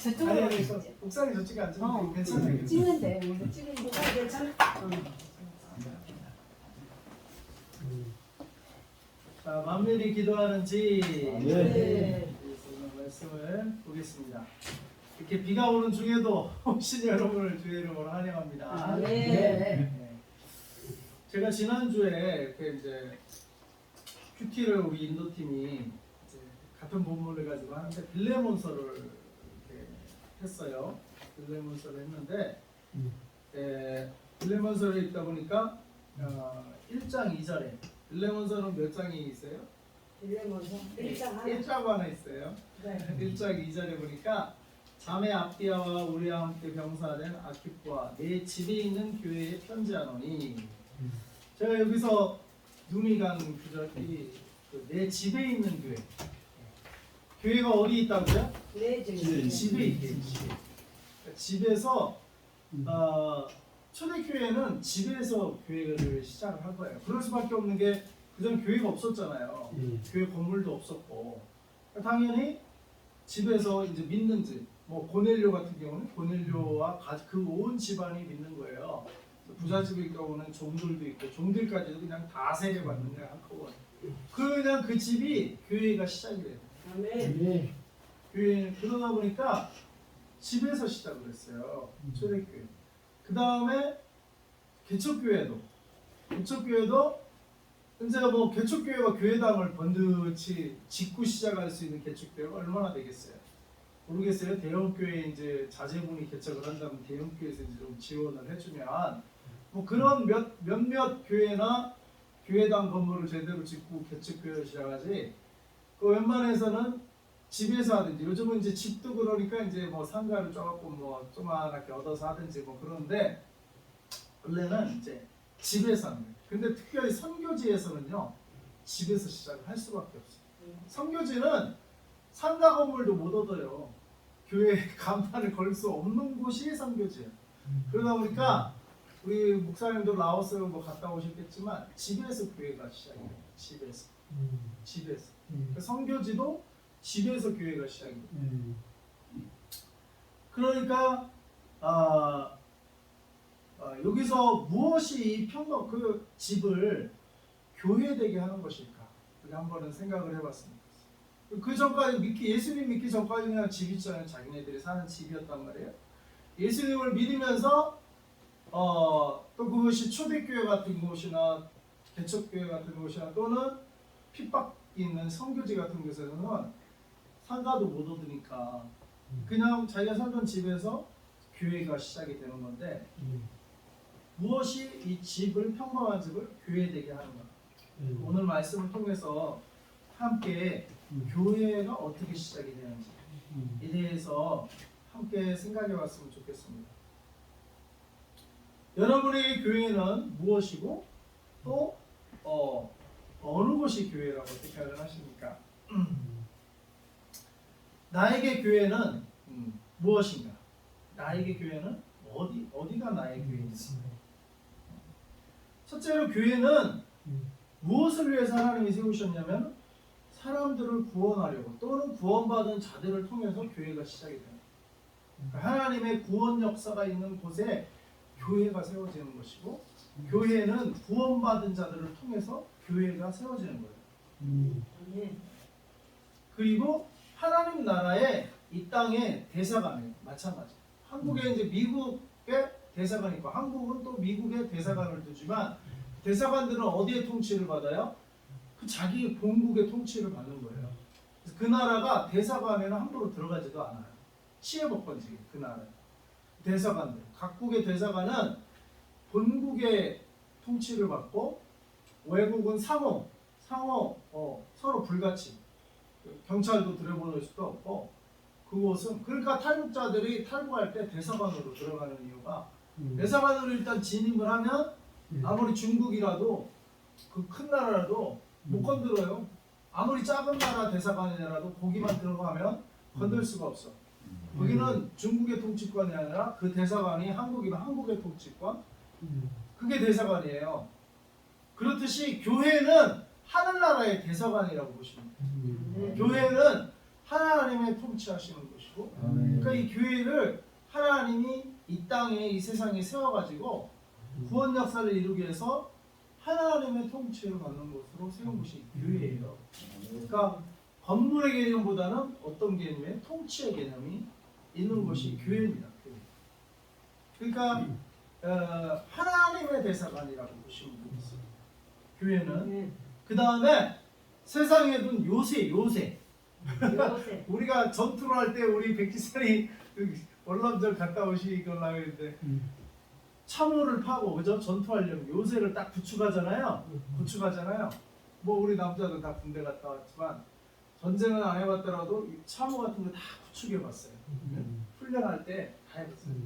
저쪽으로 아니, 옥상에 저쪽에 앉으면 괜찮아요. 찍는데 우리 찍는 거 괜찮아? 자, 만민이 기도하는 지 네. 말씀을 보겠습니다. 이렇게 비가 오는 중에도 오신 여러분을 주의 이름으로 환영합니다. 네. 제가 지난주에 이렇게 이제 큐티를 우리 인도팀이 이제 같은 본문을 가지고 하는데 빌레몬서를 이렇게 했어요. 빌레몬서를 했는데 빌레몬서를 읽다 보니까 1장 2절에 빌레몬서는 몇 장이 있어요? 빌레몬서 1장 1장 하나 있어요. 1장 2절에 보니까 자매 압디아와 우리와 함께 병사된 아키프와 내 집에 있는 교회에 편지하노니. 제가 여기서 눈이 간 구절이 내 집에 있는 교회. 교회가 어디 있다고요? 네, 집에 있대요. 집에서 초대교회는 집에서 교회를 시작을 한 거예요. 그럴 수밖에 없는 게 그전 교회가 없었잖아요. 교회 건물도 없었고 당연히 집에서 이제 믿는 집, 뭐 고넬료 같은 경우는 고넬료와 그 온 집안이 믿는 거예요. 부잣집일 경우는 종들도 있고 종들까지도 그냥 다 세례받는 거야 한꺼번에. 그냥 그 집이 교회가 시작이 돼요. 아멘. 교회 그러다 보니까 집에서 시작을 했어요. 초대교회. 그 다음에 개척교회도 이제 뭐 개척교회가 교회당을 번듯이 짓고 시작할 수 있는 개척교회가 얼마나 되겠어요? 모르겠어요. 대형교회 이제 자제분이 개척을 한다면 대형교회에서 이제 좀 지원을 해주면 뭐 그런 몇몇 교회나 교회당 건물을 제대로 짓고 개척교회를 시작하지. 그 웬만해서는 집에서 하든지 요즘은 이제 집도 그러니까 이제 뭐 상가를 조금 뭐 조그맣게 얻어서 하든지 뭐 그러는데 원래는 이제 집에서 하는 거예요. 근데 특별히 선교지에서는요 집에서 시작을 할 수밖에 없어요. 선교지는 상가 건물도 못 얻어요. 교회 간판을 걸 수 없는 곳이 선교지예요. 그러다 보니까 우리 목사님도 라오스 뭐 갔다 오셨겠지만 집에서 교회가 시작해요. 집에서. 선교지도 집에서 교회가 시작이에요. 그러니까 여기서 무엇이 그 집을 교회되게 하는 것일까? 우리 한번은 생각을 해봤습니다. 그 전까지 예수님 믿기 전까지 그냥 집 있잖아요. 자기네들이 사는 집이었단 말이에요. 예수님을 믿으면서 또 그것이 초대교회 같은 곳이나 개척교회 같은 곳이나 또는 핍박 있는 선교지 같은 곳에서는 상가도 못 얻으니까 그냥 자기가 살던 집에서 교회가 시작이 되는 건데 무엇이 이 집을 평범한 집을 교회되게 하는가? 오늘 말씀을 통해서 함께 교회가 어떻게 시작이 되는지에 대해서 함께 생각해 봤으면 좋겠습니다. 여러분의 교회는 무엇이고 또 어느 곳이 교회라고 생각을 하십니까? 나에게 교회는 무엇인가? 나에게 교회는 어디가 나의 교회인가? 첫째로 교회는 무엇을 위해서 하나님이 세우셨냐면 사람들을 구원하려고 또는 구원받은 자들을 통해서 교회가 시작이 돼요. 하나님의 구원 역사가 있는 곳에 교회가 세워지는 것이고 교회는 구원받은 자들을 통해서 교회가 세워지는 거예요. 그리고 하나님 나라의 이 땅의 대사관이 마찬가지. 한국에 이제 미국의 대사관이 있고 한국은 또 미국의 대사관을 두지만 대사관들은 어디에 통치를 받아요? 그 자기 본국의 통치를 받는 거예요. 그래서 그 나라가 대사관에는 함부로 들어가지도 않아요. 치해법권지 그 나라. 대사관들, 각국의 대사관은 본국의 통치를 받고 외국은 상호 서로 불같이 경찰도 들여보낼 수도 없고 그곳은 그러니까 탈북자들이 탈북할 때 대사관으로 들어가는 이유가 대사관으로 일단 진입을 하면 아무리 중국이라도 그 큰 나라라도 못 건드려요. 아무리 작은 나라 대사관이라도 거기만 들어가면 건들 수가 없어. 거기는 중국의 통치권이 아니라 그 대사관이 한국이면 한국의 통치권. 그게 대사관이에요. 그렇듯이 교회는 하늘나라의 대사관이라고 보시면 돼요. 교회는 하나님의 통치하시는 것이고 그러니까 그러니까 이 교회를 하나님이 이 땅에 이 세상에 세워가지고 구원 역사를 이루기 위해서 하나님의 통치를 받는 곳으로 세운 곳이 교회예요. 그러니까 건물의 개념보다는 어떤 개념이에요? 통치의 개념이 있는 것이 교회입니다. 교회. 그러니까 하나님의 대사관이라고 보시면 되겠어요. 교회는. 그 다음에 세상에 둔 요새. 요새. 우리가 전투를 할 때 우리 백지선이 월남전 갔다 오시거나 했는데 참호를 파고 그죠? 전투하려면 요새를 딱 구축하잖아요. 뭐 우리 남자들 다 군대 갔다 왔지만 전쟁은 안 해봤더라도 참호 같은 거 다 구축해봤어요. 훈련할 때 다 해봤어요.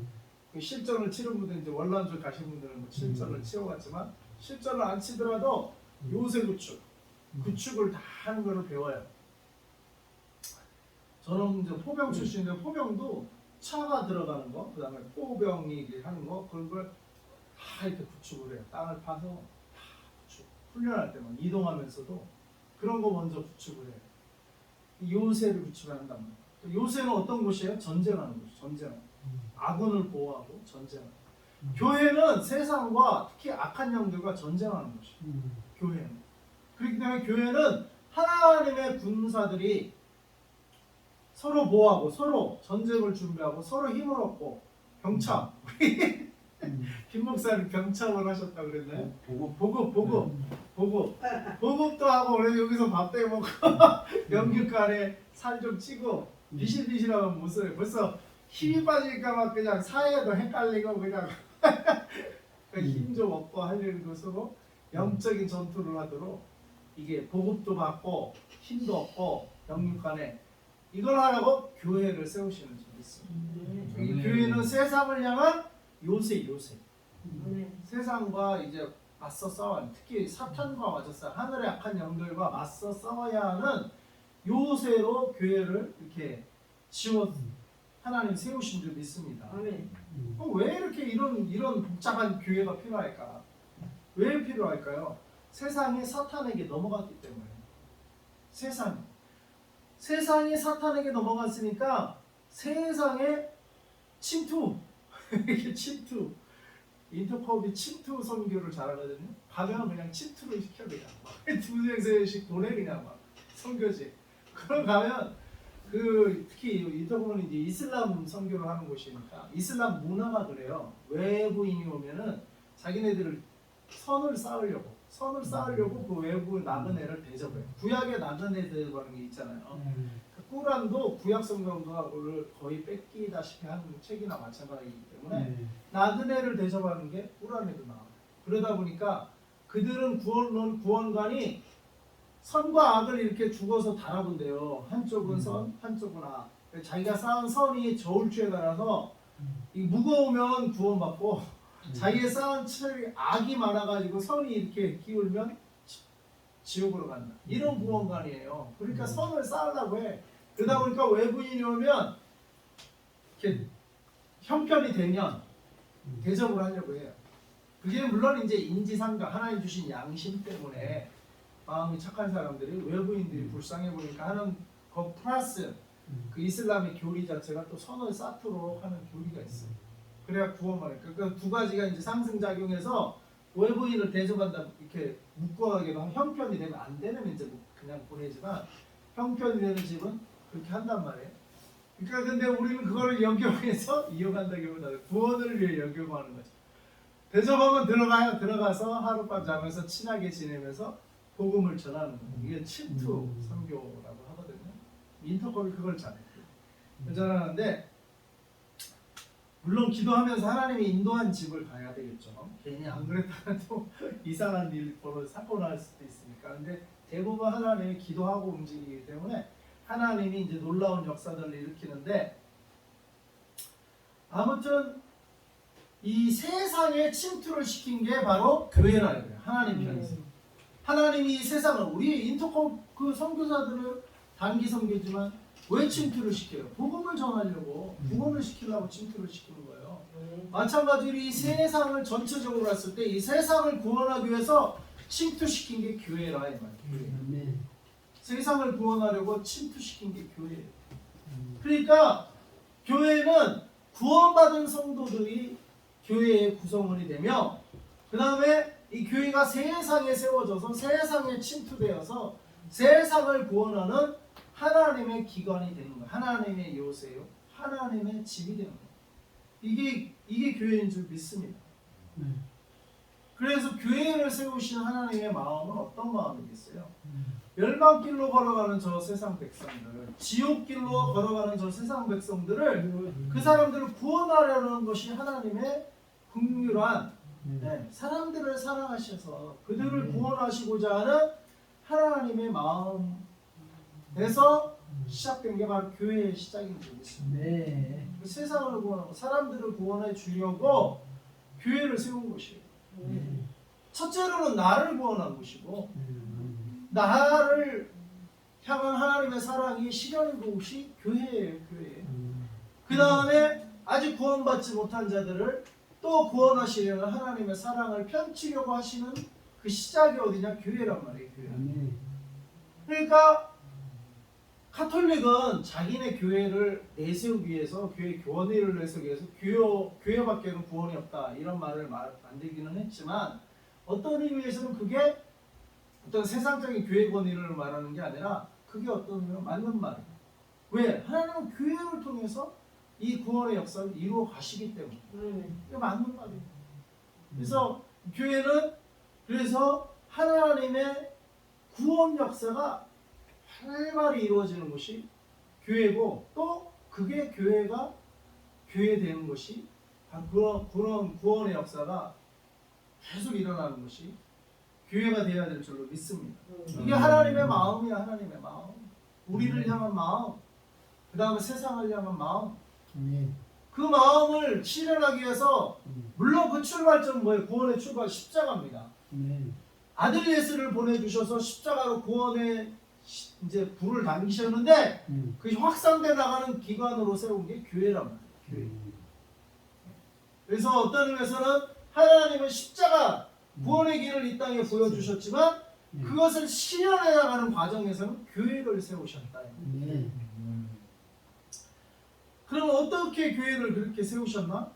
그 실전을 치른 분들 이제 월남전 가신 분들은 뭐 실전을 치러갔지만 실전을 안 치더라도 요새 구축을 다 하는 거를 배워요. 저는 이제 포병 출신인데 포병도 차가 들어가는 거, 그 다음에 포병이 하는 거 그런 걸 다 이렇게 구축을 해요. 땅을 파서 다 구축. 훈련할 때 막 이동하면서도 그런 거 먼저 구축을 해요. 요새를 구축한단 말이에요. 요새는 어떤 곳이에요? 전쟁하는 곳이에요. 전쟁. 아군을 보호하고 전쟁하는. 교회는 세상과 특히 악한 영들과 전쟁하는 곳이에요. 교회는. 그렇기 때문에 교회는 하나님의 군사들이 서로 보호하고 서로 전쟁을 준비하고 서로 힘을 얻고 병참. 김 목사님 병참을 하셨다고 그랬나요? 보급도 하고 그래서 여기서 밥도 해 먹고 영육간에 살 좀 찌고 비실비실하면 못 써요. 벌써 힘이 빠지니까 막 그냥 사회도 헷갈리고 그냥 힘 좀 얻고 하려는 것으로 영적인 전투를 하도록 이게 보급도 받고 힘도 얻고 영육간에 이걸 하라고 교회를 세우시는 줄이 있습니다. 이 교회는 세상을 향한 요새. 세상과 이제 맞서 싸워야 특히 사탄과 맞서 하늘의 악한 영들과 맞서 싸워야 하는 요새로 교회를 이렇게 지어 하나님 세우신 줄 믿습니다. 왜 이렇게 이런 복잡한 교회가 필요할까? 왜 필요할까요? 세상이 사탄에게 넘어갔기 때문에. 세상이 사탄에게 넘어갔으니까 세상에 침투. 인터컵이 침투 선교를 잘하거든요. 가면 그냥 침투를 시켜 그냥 두 세씩 보내 그냥 막 선교지. 그럼 가면 특히 인터컵은 이제 이슬람 선교를 하는 곳이니까 이슬람 문화가 그래요. 외부인이 오면은 자기네들을 선을 쌓으려고 그 외부 나그네를 대접해요. 구약의 나그네 대접하는 게 있잖아요. 꾸란도 구약 성경과를 거의 뺏기다시피 하는 책이나 마찬가지이기 때문에 나그네를 대접하는 게 꾸란에도 나와요. 그러다 보니까 그들은 구원관이 선과 악을 이렇게 죽어서 달아본대요. 한쪽은 선, 한쪽은 악. 자기가 쌓은 선이 저울추에 달아서 무거우면 구원받고 자기의 쌓은 철이 악이 많아가지고 선이 이렇게 기울면 지옥으로 간다. 이런 구원관이에요. 그러니까 선을 쌓으려고 해. 그러다 보니까 외부인이 오면 이렇게 형편이 되면 대접을 하려고 해요. 그게 물론 이제 인지상정 하나님 주신 양심 때문에 마음이 착한 사람들이 외부인들이 불쌍해 보니까 하는 거 플러스 그 이슬람의 교리 자체가 또 선을 쌓도록 하는 교리가 있어요. 그래야 구원받아요. 그러니까 두 가지가 이제 상승작용해서 외부인을 대접한다 이렇게 묶어가기도 하면 형편이 되면 안 되면 이제 그냥 보내지만 형편이 되는 집은 그렇게 한단 말이에요. 그러니까 근데 우리는 그거를 역용해서 이용한다기보다 구원을 위해 역용하는 거죠. 대접하면 들어가서 하룻밤 자면서 친하게 지내면서 복음을 전하는 거예요. 이게 침투 선교라고 하거든요. 인터콜이 그걸 잘해요. 전하는데 물론 기도하면서 하나님이 인도한 집을 가야 되겠죠. 괜히 안 그랬다가 또 이상한 일 사고 날 수도 있으니까. 근데 대부분 하나님이 기도하고 움직이기 때문에 하나님이 이제 놀라운 역사들을 일으키는데 아무튼 이 세상에 침투를 시킨 게 바로 교회라 이거예요. 하나님 편에서. 하나님이 이 세상을 우리 인터콤 그 선교사들을 단기 선교지만 왜 침투를 시켜요? 복음을 전하려고 구원을 시키려고 침투를 시키는 거예요. 마찬가지로 이 세상을 전체적으로 봤을 때 이 세상을 구원하기 위해서 침투시킨 게 교회라 이 말이에요. 세상을 구원하려고 침투시킨 게 교회예요. 그러니까 교회는 구원받은 성도들이 교회의 구성원이 되며 그 다음에 이 교회가 세상에 세워져서 세상에 침투되어서 세상을 구원하는 하나님의 기관이 되는 거예요. 하나님의 요새요. 하나님의 집이 되는 거예요. 이게 교회인 줄 믿습니다. 그래서 교회를 세우신 하나님의 마음은 어떤 마음이겠어요? 멸망길로 걸어가는 저 세상 백성들, 지옥길로 걸어가는 저 세상 백성들을 그 사람들을 구원하려는 것이 하나님의 긍휼한 사람들을 사랑하셔서 그들을 구원하시고자 하는 하나님의 마음에서 시작된 게 바로 교회의 시작인 줄 믿습니다. 그 세상을 구원하고 사람들을 구원해 주려고 교회를 세운 것이에요. 첫째로는 나를 구원한 것이고 나를 향한 하나님의 사랑이 실현인 곳이 교회예요. 교회. 그 다음에 아직 구원받지 못한 자들을 또 구원하시려는 하나님의 사랑을 펼치려고 하시는 그 시작이 어디냐? 교회란 말이에요. 교회. 그러니까 카톨릭은 자기네 교회를 내세우기 위해서 교회 교원회를 내세우기 위해서 교회밖에는 구원이 없다 이런 말을 만들기는 했지만 어떤 의미에서는 그게 어떤 세상적인 교회 권위를 말하는 게 아니라 그게 어떤 의미로 맞는 말이에요. 왜? 하나님은 교회를 통해서 이 구원의 역사를 이루어 가시기 때문에 이게 맞는 말이에요. 그래서 교회는 그래서 하나님의 구원 역사가 활발히 이루어지는 것이 교회고 또 그게 교회가 교회 되는 것이 그런 구원의 역사가 계속 일어나는 것이 교회가 되어야 될 줄로 믿습니다. 이게 하나님의 마음이야. 하나님의 마음. 우리를 향한 마음. 그 다음에 세상을 향한 마음. 그 마음을 실현하기 위해서 물론 그 출발점은 뭐예요? 구원의 출발 십자가입니다. 아들 예수를 보내주셔서 십자가로 구원의 이제 불을 당기셨는데 그 확산돼 나가는 기관으로 세운 게 교회란 말이에요. 교회. 그래서 어떤 의미에서는 하나님은 십자가 구원의 길을 이 땅에 보여주셨지만 그것을 실현해 나가는 과정에서는 교회를 세우셨다. 그럼 어떻게 교회를 그렇게 세우셨나?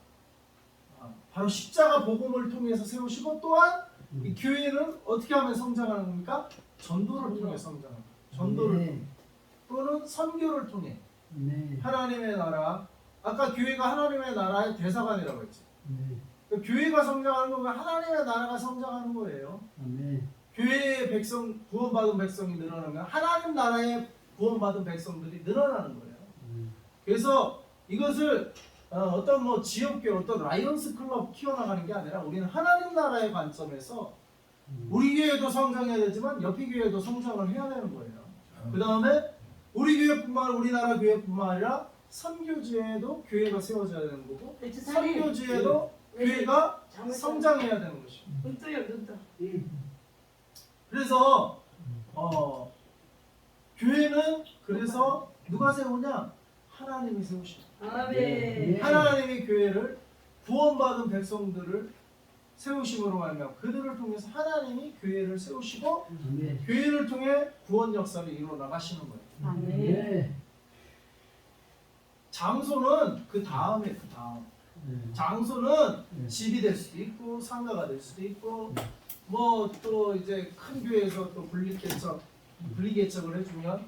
바로 십자가 복음을 통해서 세우시고 또한 이 교회는 어떻게 하면 성장하는 겁니까? 전도를 통해 성장합니다. 전도를 통해 또는 선교를 통해 하나님의 나라 아까 교회가 하나님의 나라의 대사관이라고 했죠. 그러니까 교회가 성장하는 거면 하나님의 나라가 성장하는 거예요. 교회의 백성 구원받은 백성이 늘어나면 하나님 나라의 구원받은 백성들이 늘어나는 거예요. 그래서 이것을 어떤 뭐 지역교 어떤 라이언스 클럽 키워나가는 게 아니라 우리는 하나님 나라의 관점에서 우리 교회도 성장해야 되지만 옆이 교회도 성장을 해야 되는 거예요. 그 다음에 우리 교회뿐만 우리나라 교회뿐만 아니라 선교지에도 교회가 세워져야 되는 거고 선교지에도 교회가 성장해야 되는 것이죠. 그래서 교회는 그래서 누가 세우냐? 하나님이 세우십니다. 하나님이 교회를 구원받은 백성들을 세우심으로 말하며 그들을 통해서 하나님이 교회를 세우시고 교회를 통해 구원 역사를 이루어 나가시는 거예요. 장소는 그 다음에 그 다음. 장소는 집이 될 수도 있고 상가가 될 수도 있고 뭐 또 이제 큰 교회에서 또 분리개척을 해주면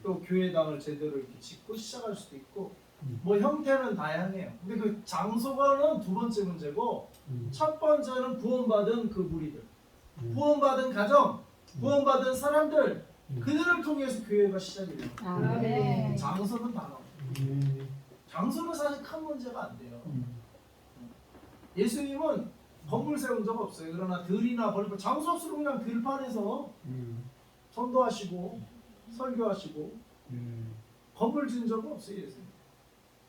또 교회당을 제대로 이렇게 짓고 시작할 수도 있고 뭐 형태는 다양해요. 근데 그 장소가는 두 번째 문제고 첫 번째는 구원받은 그 무리들, 구원받은 가정, 구원받은 사람들 그들을 통해서 교회가 시작이 돼요. 장소는 다 나와요. 장소는 사실 큰 문제가 안 돼요. 예수님은 건물 세운 적 없어요. 그러나 들이나 벌 장소 없으면 그냥 들판에서 전도하시고 설교하시고 건물 지은 적은 없어요. 예수님.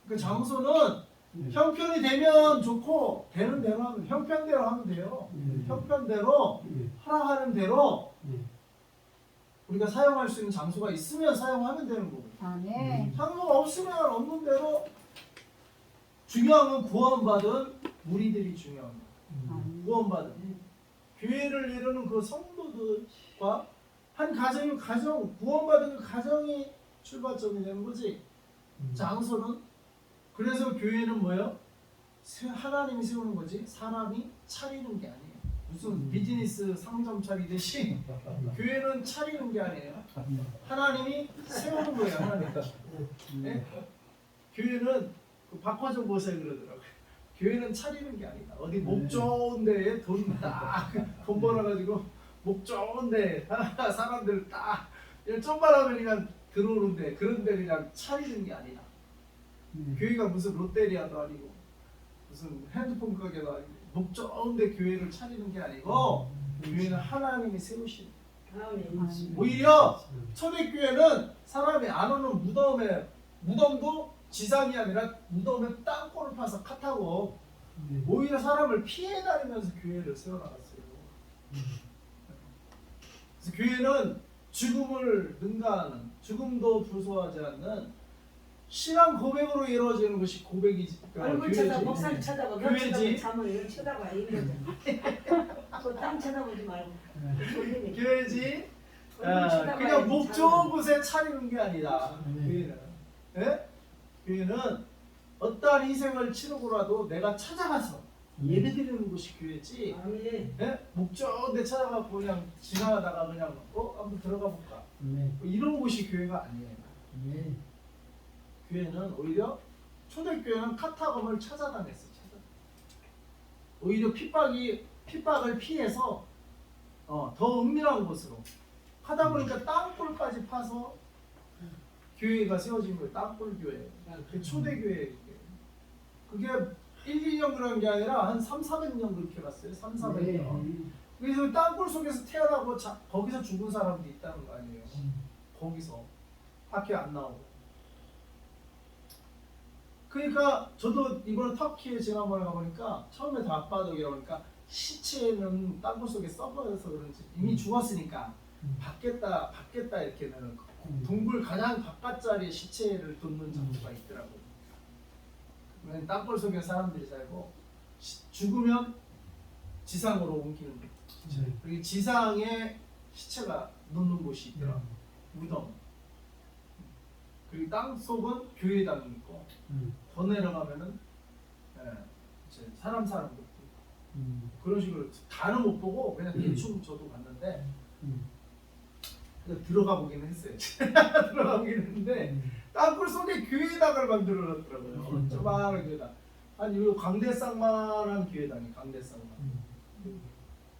그 장소는 형편이 되면 좋고 되는 대로 하면 형편대로 하면 돼요. 형편대로 허락하는 대로 우리가 사용할 수 있는 장소가 있으면 사용하면 되는 거고 장소가 없으면 없는 대로 중요한 건 구원받은 무리들이 중요합니다. 구원받은 교회를 이루는 그 성도들과 한 가정 구원받은 그 가정이 출발점이 되는 거지. 장소는 그래서 교회는 뭐예요? 하나님이 세우는 거지 사람이 차리는 게 아니에요. 무슨 비즈니스 상점 차리듯이 교회는 차리는 게 아니에요. 하나님이 세우는 거예요. 하나님. 네? 교회는 그 박화정 모세 그러더라고요. 교회는 차리는 게 아니다. 어디 목 좋은 데에 돈 벌어가지고 목 좋은 데 사람들 딱 좀만 하면 그냥 들어오는데 그런데 그냥 차리는 게 아니다. 교회가 무슨 롯데리아도 아니고 무슨 핸드폰 가게도 아니고 목 좋은데 교회를 차리는 게 아니고 교회는 하나님이 세우시는 아멘. 오히려 초대교회는 사람이 안 오는 무덤도 지상이 아니라 무덤에 땅굴을 파서 칸타고 오히려 사람을 피해 다니면서 교회를 세워나갔어요. 그래서 교회는 죽음을 능가하는 죽음도 두서워하지 않는 신앙 고백으로 이루어지는 것이 고백이지. 얼굴 쳐다 목사님 쳐다봐. 너 교회지. 쳐다봐. 잠을 쳐다봐. 이거잖아. 그땅 쳐다보지 말고. 돌리네. 교회지. 얼굴 쳐다봐야지, 그냥 목 잠을. 좋은 곳에 차리는 게 아니다. 교회는. 예? 교회는 어떠한 희생을 치르고라도 내가 찾아가서 예배드리는 곳이 교회지. 아멘. 예? 목 좋은 데 찾아가고 그냥 지나가다가 그냥 한번 들어가 볼까. 뭐 이런 곳이 교회가 아니에요. 교회는 오히려 초대교회는 카타콤을 찾아다녔어. 오히려 핍박을 피해서 더 은밀한 곳으로 하다 보니까 땅굴까지 파서 교회가 세워진 거예요. 땅굴 교회. 그 초대교회. 그게 1, 2년 그런 게 아니라 한 3, 400년 그렇게 갔어요. 3, 400년. 그래서 땅굴 속에서 태어나고 거기서 죽은 사람도 있다는 거 아니에요. 거기서 학교 안 나오고. 그러니까 저도 이번 터키에 지난번에 가보니까 처음에 다락바둑이라고 하니까 시체는 땅굴 속에 썩어서 그런지 이미 죽었으니까 받겠다 이렇게는 동굴 가장 바깥자리에 시체를 뒀는 장소가 있더라고요. 땅굴 속에 사람들이 살고 죽으면 지상으로 옮기는 거예요. 그리고 지상에 시체가 놓는 곳이 있더라고요. 무덤. 그리고 땅 속은 교회당이 있고 더 내려가면은 이제 사람 사는 곳도 있고 그런 식으로 다는 못 보고 그냥 대충 저도 갔는데 들어가 보기는 했어요. 들어가 보기는 했는데 땅굴 속에 교회당을 만들어 놨더라고요. 조그마한 교회당. 아니 이 강대상만한 교회당이 강대상만.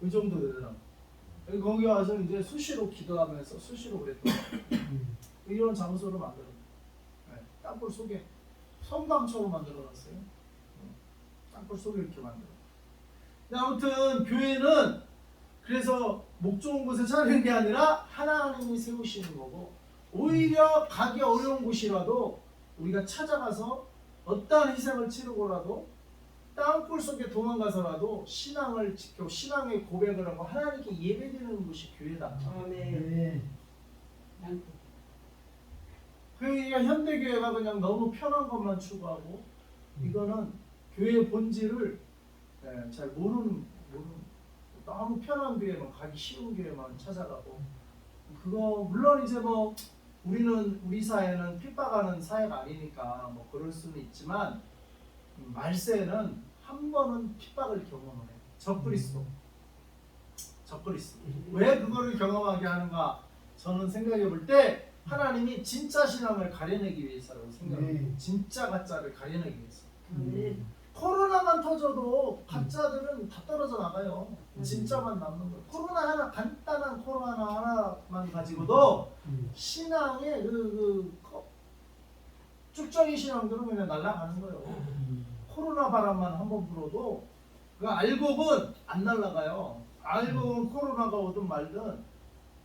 이 정도 되더라고. 거기 와서 이제 수시로 기도하면서 수시로 그랬더라고요. 이런 장소를 만들어. 땅굴 속에 성당처럼 만들어놨어요. 땅굴 속에 이렇게 만들어. 아무튼 교회는 그래서 목 좋은 곳에 차리는 게 아니라 하나님이 세우시는 거고 오히려 가기 어려운 곳이라도 우리가 찾아가서 어떠한 희생을 치르고라도 땅굴 속에 도망가서라도 신앙을 지켜 신앙의 고백을 하고 하나님께 예배드리는 곳이 교회다. 아멘. 그러니까 현대교회가 그냥 너무 편한 것만 추구하고 이거는 교회의 본질을 잘 모르는 너무 편한 교회만 가기 쉬운 교회만 찾아가고 그거 물론 이제 뭐 우리 사회는 핍박하는 사회가 아니니까 뭐 그럴 수는 있지만 말세는 한 번은 핍박을 경험을 해요. 적그리스도. 왜 그거를 경험하게 하는가? 저는 생각해 볼 때 하나님이 진짜 신앙을 가려내기 위해서라고 생각해요. 진짜 가짜를 가려내기 위해서. 코로나만 터져도 가짜들은 다 떨어져 나가요. 진짜만 남는 거예요. 코로나 하나 간단한 코로나 하나만 가지고도 신앙의 쭉정이 신앙들은 그냥 날아가는 거예요. 코로나 바람만 한번 불어도 그 알곡은 안 날아가요. 알곡은 코로나가 오든 말든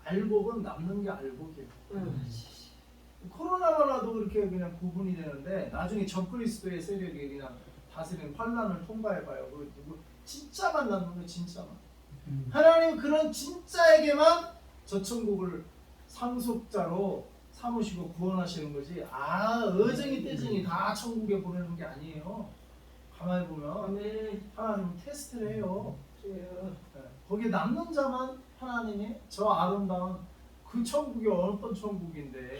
알곡은 남는 게 알곡이에요. 코로나만 와도 그렇게 그냥 구분이 되는데 나중에 적그리스도의 세력이 그냥 다스리는 환난을 통과해봐요. 진짜만 남는 거예요. 진짜만. 하나님은 그런 진짜에게만 저 천국을 상속자로 삼으시고 구원하시는 거지. 어정이 떼정이 다 천국에 보내는 게 아니에요. 가만히 보면 하나님은 테스트를 해요. 거기에 남는 자만 하나님이 저 아름다운 그 천국이 어떤 천국인데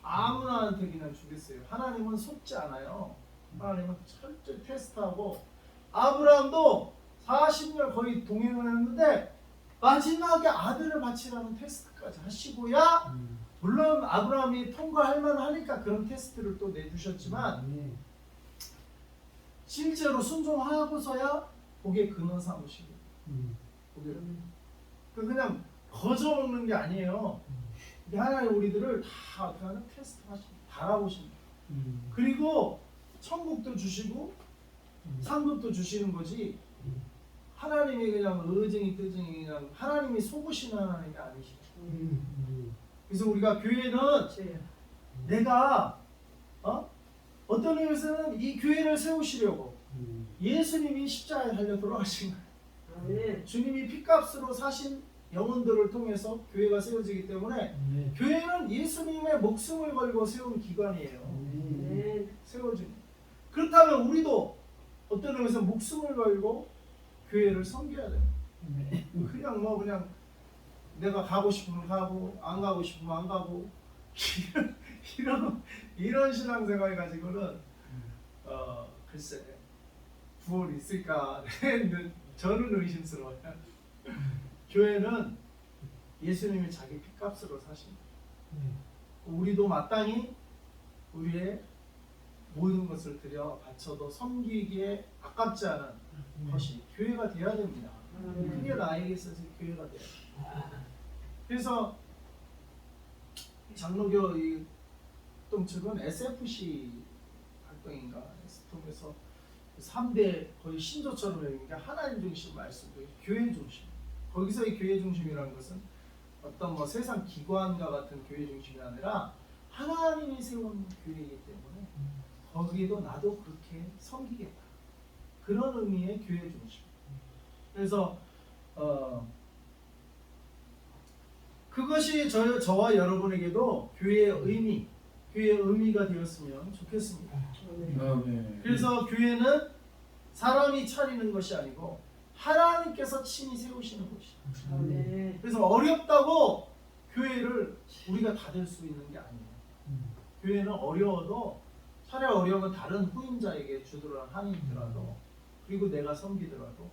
아무나한테 그냥 주겠어요. 하나님은 속지 않아요. 하나님은 철저히 테스트하고 아브라함도 40년 거의 동행을 했는데 마지막에 아들을 바치라는 테스트까지 하시고야 물론 아브라함이 통과할 만하니까 그런 테스트를 또 내주셨지만 실제로 순종하고서야 복의 근원 삼으시고 그냥 거저 먹는 게 아니에요. 하나님 우리들을 다 어떻게 하는 테스트 하시고 바라보십니다. 그리고 천국도 주시고 상급도 주시는 거지 하나님이 그냥 의증이 뜨증이 그냥 하나님이 속으시는 하나님이 아니시죠. 그래서 우리가 교회는 내가 어떤 의미에서는 이 교회를 세우시려고 예수님이 십자가에 달려 돌아가신 거예요. 주님이 피값으로 사신 영혼들을 통해서 교회가 세워지기 때문에 교회는 예수님의 목숨을 걸고 세운 기관이에요. 세워진. 그렇다면 우리도 어떤 의미에서 목숨을 걸고 교회를 섬겨야 돼요. 그냥 그냥 내가 가고 싶으면 가고 안 가고 싶으면 안 가고 이런 신앙생활 가지고는 글쎄 구원이 있을까? 저는 의심스러워요. 교회는 예수님이 자기 피값으로 사신 거예요. 우리도 마땅히 우리의 모든 것을 들여 바쳐도 섬기기에 아깝지 않은 것이 교회가 되어야 됩니다. 그게 나에게 있어서 교회가 돼요. 그래서 장로교 이 활동측은 SFC 활동인가 통해서 3대 거의 신조처럼 여기는 게 하나님 중심 말씀도 교회 중심. 거기서의 교회 중심이라는 것은 어떤 뭐 세상 기관과 같은 교회 중심이 아니라 하나님이 세운 교회이기 때문에 거기도 나도 그렇게 섬기겠다. 그런 의미의 교회 중심. 그래서 그것이 저와 여러분에게도 교회의 의미가 되었으면 좋겠습니다. 그래서 교회는 사람이 차리는 것이 아니고 하나님께서 친히 세우시는 것이다. 그래서 어렵다고 교회를 우리가 닫을 수 있는 게 아니에요. 교회는 어려워도 차라리 어려우면 다른 후임자에게 주더라도 한이더라도 그리고 내가 섬기더라도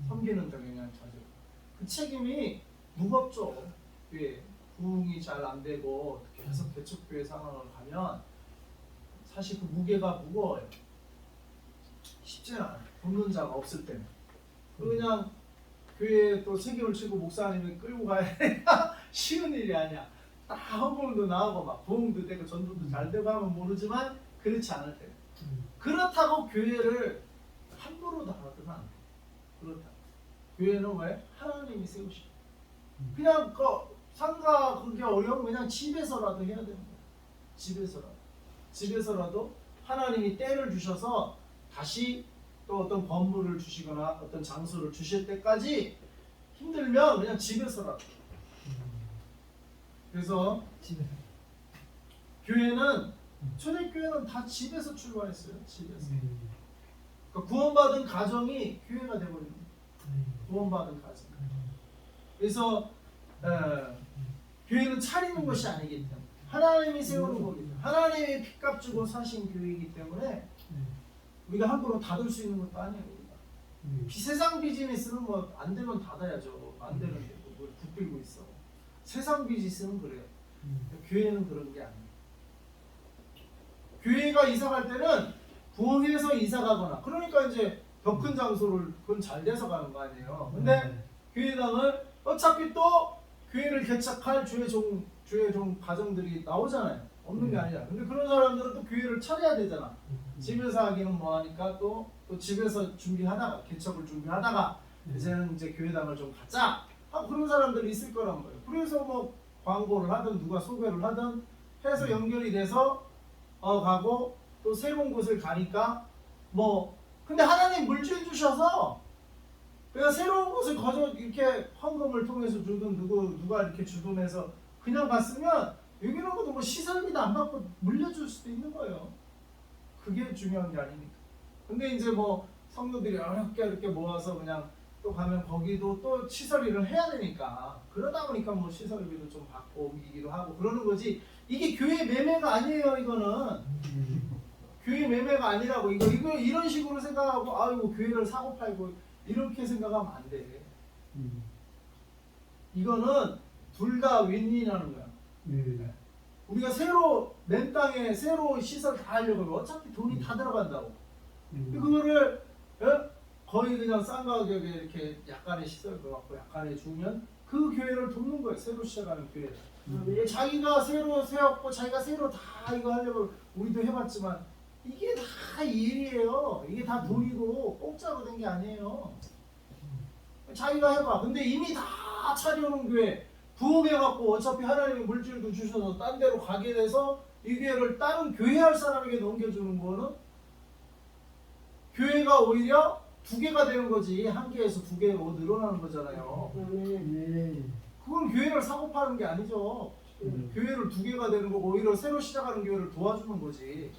섬기는 경향을 자주 그 책임이 무겁죠. 교회 부흥이 잘 안 되고 계속 개척교회 상황을 가면 사실 그 무게가 무거워요. 쉽지는 않아요. 돕는 자가 없을 때는 그냥 교회에 또 책임을 지고 목사님이 끌고 가야 되니까 쉬운 일이 아니야. 딱 헌금도 나오고 막 부흥도 되고 전도도 잘 되고 하면 모르지만 그렇지 않을 때 그렇다고 교회를 함부로 다루면 안 돼. 그렇다. 교회는 왜? 하나님이 세우시고 그냥 상가 그게 어려우면 그냥 집에서라도 해야 되는 거야. 집에서라도 하나님이 때를 주셔서 다시 또 어떤 건물을 주시거나 어떤 장소를 주실 때까지 힘들면 그냥 집에서라도. 그래서 교회는 초대교회는 다 집에서 출발했어요. 집에서. 그러니까 구원받은 가정이 교회가 되버립니다. 구원받은 가정. 그래서 교회는 차리는 것이 아니기 때문에 하나님이 세우는 겁니다. 하나님이 피값 주고 사신 교회이기 때문에 우리가 함부로 닫을 수 있는 것도 아니에요. 세상 비즈니스는 뭐 안 되면 닫아야죠. 안 되는데 뭘 붙들고 있어. 세상 비즈니스는 그래요. 교회는 그런 게 아니에요. 교회가 이사 갈 때는 부흥해서 이사 가거나 그러니까 이제 더 큰 장소를 그건 잘 돼서 가는 거 아니에요. 근데 교회당을 어차피 또 교회를 개척할 주의 종 가정들이 나오잖아요. 없는 게 아니라. 근데 그런 사람들은 또 교회를 차려야 되잖아. 집에서 하기는 뭐하니까 또 집에서 준비하다가 개척을 준비하다가 이제는 이제 교회당을 좀 갖자. 그런 사람들이 있을 거란 거예요. 그래서 뭐 광고를 하든 누가 소개를 하든 해서 연결이 돼서 가고 또 새로운 곳을 가니까 뭐 근데 하나님 물질 주셔서 그러니까 새로운 곳을 이렇게 헌금을 통해서 주든 누가 이렇게 주둔해서 그냥 갔으면 여기는 것도 뭐 시설비도 안 받고 물려줄 수도 있는 거예요. 그게 중요한 게 아니니까. 근데 이제 뭐 성도들이 어렵게 이렇게 모아서 그냥 또 가면 거기도 또 시설비를 해야 되니까 그러다 보니까 뭐 시설비도 좀 받고 옮기기도 하고 그러는 거지. 이게 교회 매매가 아니에요. 이거는 교회 매매가 아니라고. 이거 이런 식으로 생각하고 아이고 교회를 사고 팔고 이렇게 생각하면 안 돼. 이거는 둘 다 윈윈하는 거야. 우리가 새로 맨 땅에 새로 시설 다 하려고 하면 어차피 돈이 다 들어간다고. 그거를 거의 그냥 싼 가격에 이렇게 약간의 시설을 갖고 약간의 주면 그 교회를 돕는 거예요. 새로 시작하는 교회를. 자기가 새로 세웠고 자기가 새로 다 이거 하려고 우리도 해봤지만 이게 다 일이에요. 이게 다 돈이고 공짜로 된 게 아니에요. 자기가 해봐. 근데 이미 다 차려놓은 교회 부흥해갖고 어차피 하나님의 물질도 주셔서 딴 데로 가게 돼서 이 교회를 다른 교회할 사람에게 넘겨주는 거는 교회가 오히려 두 개가 되는 거지. 한 개에서 두 개로 늘어나는 거잖아요. 그건 교회를 사고 파는 게 아니죠. 교회를 두 개가 되는 거고 오히려 새로 시작하는 교회를 도와주는 거지.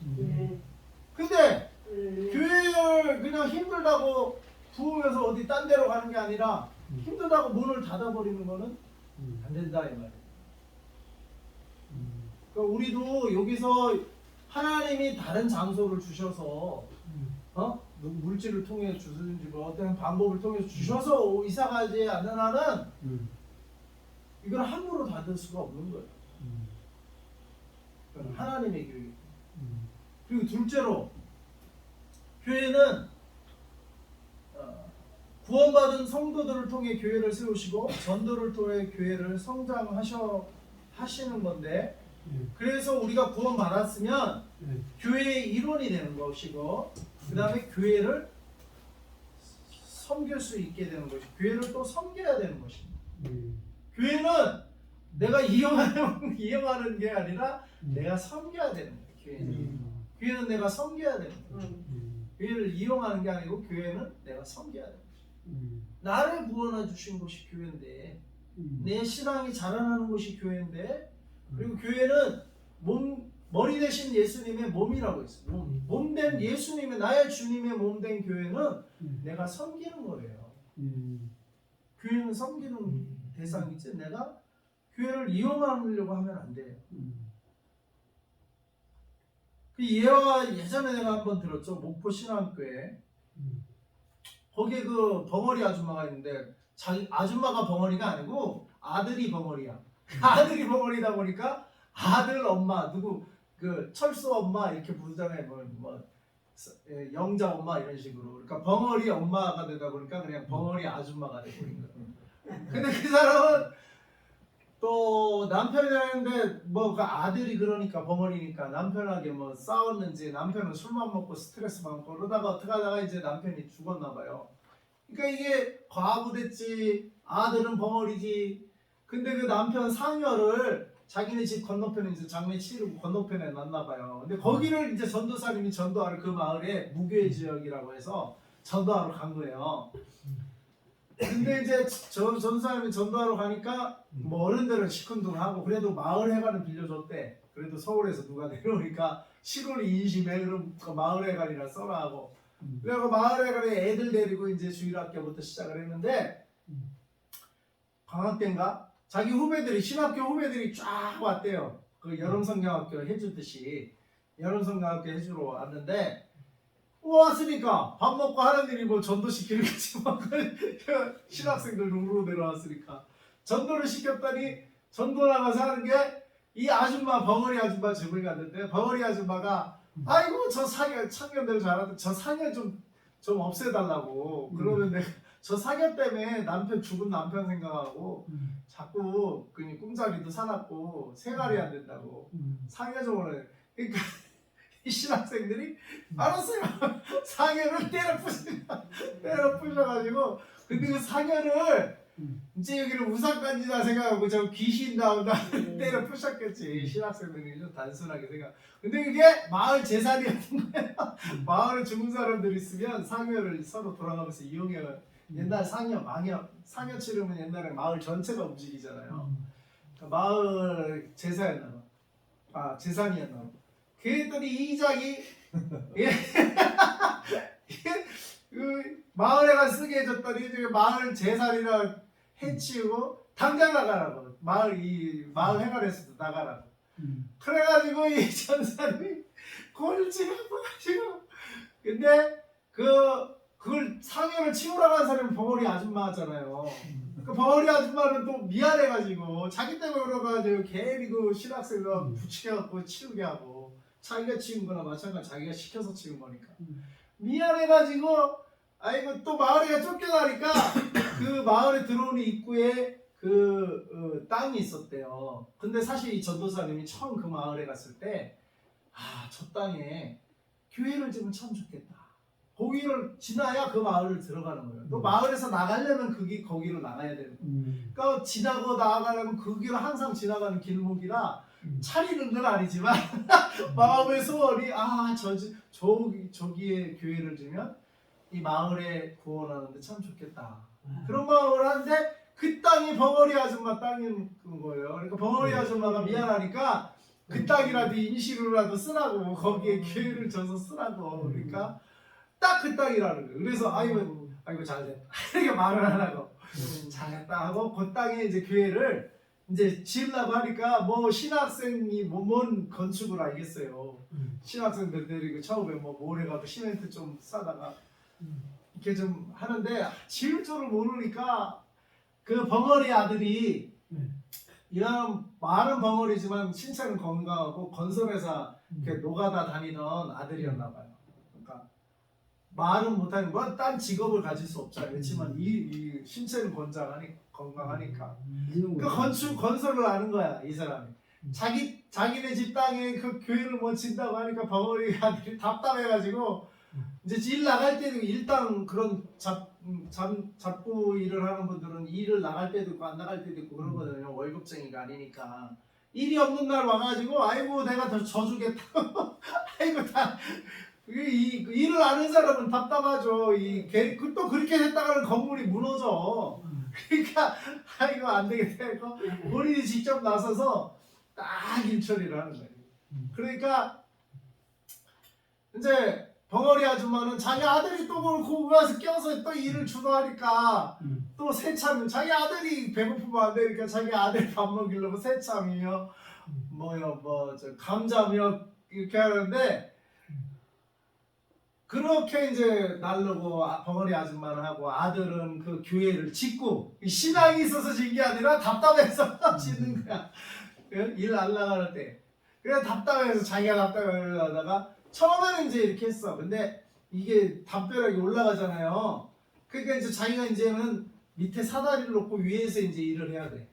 근데 교회를 그냥 힘들다고 부으면서 어디 딴 데로 가는 게 아니라 힘들다고 문을 닫아버리는 거는 안 된다 이 말이에요. 그러니까 우리도 여기서 하나님이 다른 장소를 주셔서 물질을 통해 주든지 뭐 어떤 방법을 통해 주셔서 이사 가지 않는 한은 이걸 함부로 닫을 수가 없는 거예요. 하나님의 교회. 그리고 둘째로 교회는 구원받은 성도들을 통해 교회를 세우시고 전도를 통해 교회를 하시는 건데 그래서 우리가 구원받았으면 교회의 일원이 되는 것이고 그 다음에 교회를 섬길 수 있게 되는 것이고 교회를 또 섬겨야 되는 것입니다. 교회는 내가 이용하는 게 아니라 내가 섬겨야 되는 거예요. 교회는 내가 섬겨야 되는 거예요. 교회를 이용하는 게 아니고 교회는 내가 섬겨야 되는 거예요. 나를 구원해 주신 곳이 교회인데 내 신앙이 자라나는 곳이 교회인데 그리고 교회는 머리 대신 예수님의 몸이라고 했어요. 몸된 예수님의 나의 주님의 몸된 교회는 내가 섬기는 거예요. 교회는 섬기는 대상이지 내가 교회를 이용하려고 하면 안 돼요. 그 예화 예전에 내가 한번 들었죠. 목포 신앙교회 거기에 그 벙어리 아줌마가 있는데 자기 아줌마가 벙어리가 아니고 아들이 벙어리야. 아들이 벙어리다 보니까 아들 엄마 누구 그 철수 엄마 이렇게 부르잖아요. 뭐 영자 엄마 이런 식으로. 그러니까 벙어리 엄마가 되다 보니까 그냥 벙어리 아줌마가 돼버린 거예요. 근데 그 사람은 또 남편이라는데 뭐 그 아들이 그러니까 벙어리니까 남편하게 뭐 싸웠는지 남편은 술만 먹고 스트레스 받고 그러다가 어떻게 하다가 이제 남편이 죽었나 봐요. 그러니까 이게 과부됐지 아들은 벙어리지. 근데 그 남편 상여를 자기네 집 건너편에 이제 장례 치르고 건너편에 놨나 봐요. 근데 거기를 이제 전도사님이 전도하러 그 마을에 무교회 지역이라고 해서 전도하러 간 거예요. 근데 이제 전도사님이 전도하러 가니까 뭐 어른들은 시큰둥하고 그래도 마을 회관을 빌려줬대. 그래도 서울에서 누가 내려오니까 시골이 인심해 그럼 그 마을 회관이라 써라 하고 그래서 마을 회관에 애들 데리고 이제 주일학교부터 시작을 했는데 방학 때인가 자기 후배들이 신학교 후배들이 쫙 왔대요. 그 여름성경학교 해주듯이 여름성경학교 해주러 왔는데 왔으니까 밥 먹고 하나님이 뭐 전도시키는 거지 막 신학생들 룸으로 내려왔으니까 전도를 시켰더니 전도 나가서 하는 게 이 아줌마 벙어리 아줌마 집을 갔는데 벙어리 아줌마가 아이고 저 상여 청년들 잘하는데 저 상여 좀 없애달라고 그러면 내가 저 상여 때문에 남편 죽은 남편 생각하고 자꾸 그냥 꿈자리도 사놨고 생활이 안 된다고 상여 좀 오래 그러니까 이 신학생들이 알았어요. 상여를 때려 부셔가지고 근데 그 상여를 이제 여기를 우상단지다 생각하고 저 귀신 나온다 때려 부셨겠지. 신학생들이 좀 단순하게 생각. 근데 그게 마을 재산이었던 거야. 마을에 죽은 사람들 있으면 상여를 서로 돌아가면서 이용해요. 옛날 상여 치르면 옛날에 마을 전체가 움직이잖아요. 그러니까 마을 재산이었나 봐. 재산이었나 봐. 그랬더니 이장이 그 마을에 가 쓰게 해줬더니 마을 재산이라 해치우고 당장 나가라고 마을 회관에서도 나가라고. 그래가지고 이 전사님이 골치가 아파가지고. 근데 그걸 상해를 치우라고 한 사람이 벙어리 아줌마잖아요. 그 벙어리 아줌마는 또 미안해가지고 자기 때문에 그러가지고 괜히 그 신학생을 부추겨갖고 치우게 하고, 자기가 치운 거나 마찬가지, 자기가 시켜서 치운 거니까 미안해가지고, 아이고 또 마을에가 쫓겨나니까 그 마을에 들어오는 입구에 땅이 있었대요. 근데 사실 이 전도사님이 처음 그 마을에 갔을 때, 저 땅에 교회를 지으면 참 좋겠다. 거기를 지나야 그 마을을 들어가는 거예요. 또 마을에서 나가려면 거기로 나가야 되는 거예요. 그러니까 지나고 나가려면 그 길을 항상 지나가는 길목이라 차리는 건 아니지만 마음의 소원이 저기에 교회를 지면 이 마을에 구원하는데 참 좋겠다. 그런 마음을 하는데 그 땅이 벙어리 아줌마 땅인 거예요. 그러니까 벙어리 아줌마가 미안하니까 그 땅이라도 임시로라도 쓰라고, 거기에 교회를 져서 쓰라고. 그러니까 딱 그 땅이라는 거예요. 그래서 아이고 잘됐다 이렇게 말을 하라고, 잘했다 하고 그 땅에 이제 교회를 이제 지으려고 하니까 뭐 신학생이 뭔 건축을 알겠어요. 신학생들 데리고 처음에 뭐 모래가도 시멘트 좀 싸다가 이렇게 좀 하는데 지을 줄을 모르니까 그 벙어리 아들이, 이런 말은 벙어리지만 신체는 건강하고 건설회사 이렇게 노가다 다니던 아들이었나 봐요. 그러니까 말은 못하는 건 딴 직업을 가질 수 없잖아요. 그렇지만 이 신체는 건강하니까 그 건설을 하는 거야 이 사람이. 자기네 집 땅에 그 교회를 못 짓는다고 하니까 벙어리 아들이 답답해가지고 이제 일 나갈 때도, 일단 그런 잡고 일을 하는 분들은 일을 나갈 때도 있고 안 나갈 때도 있고 그러거든요. 월급쟁이가 아니니까. 일이 없는 날 와가지고 아이고 내가 더 져주겠다. 아이고 다 일을 아는 사람은 답답하죠. 또 그렇게 했다가는 건물이 무너져. 그러니까 아이고 안 되겠다 해서 본인이 직접 나서서 딱 일 처리를 하는 거예요. 그러니까 이제 벙어리 아줌마는 자기 아들이 또 거기 가서 껴서 또 일을 주도하니까 또 새참, 자기 아들이 배고프면 안 되니까 자기 아들 밥 먹이려고 새참이며 감자며 이렇게 하는데, 그렇게 이제 날르고 벙어리 아줌마는 하고 아들은 그 교회를 짓고, 신앙이 있어서 짓는 게 아니라 답답해서 짓는 거야. 일 안 나갈 때. 그래 답답해서 자기가 답답해서 하다가 처음에는 이제 이렇게 했어. 근데 이게 담벼락이 올라가잖아요. 그러니까 이제 자기가 이제는 밑에 사다리를 놓고 위에서 이제 일을 해야 돼.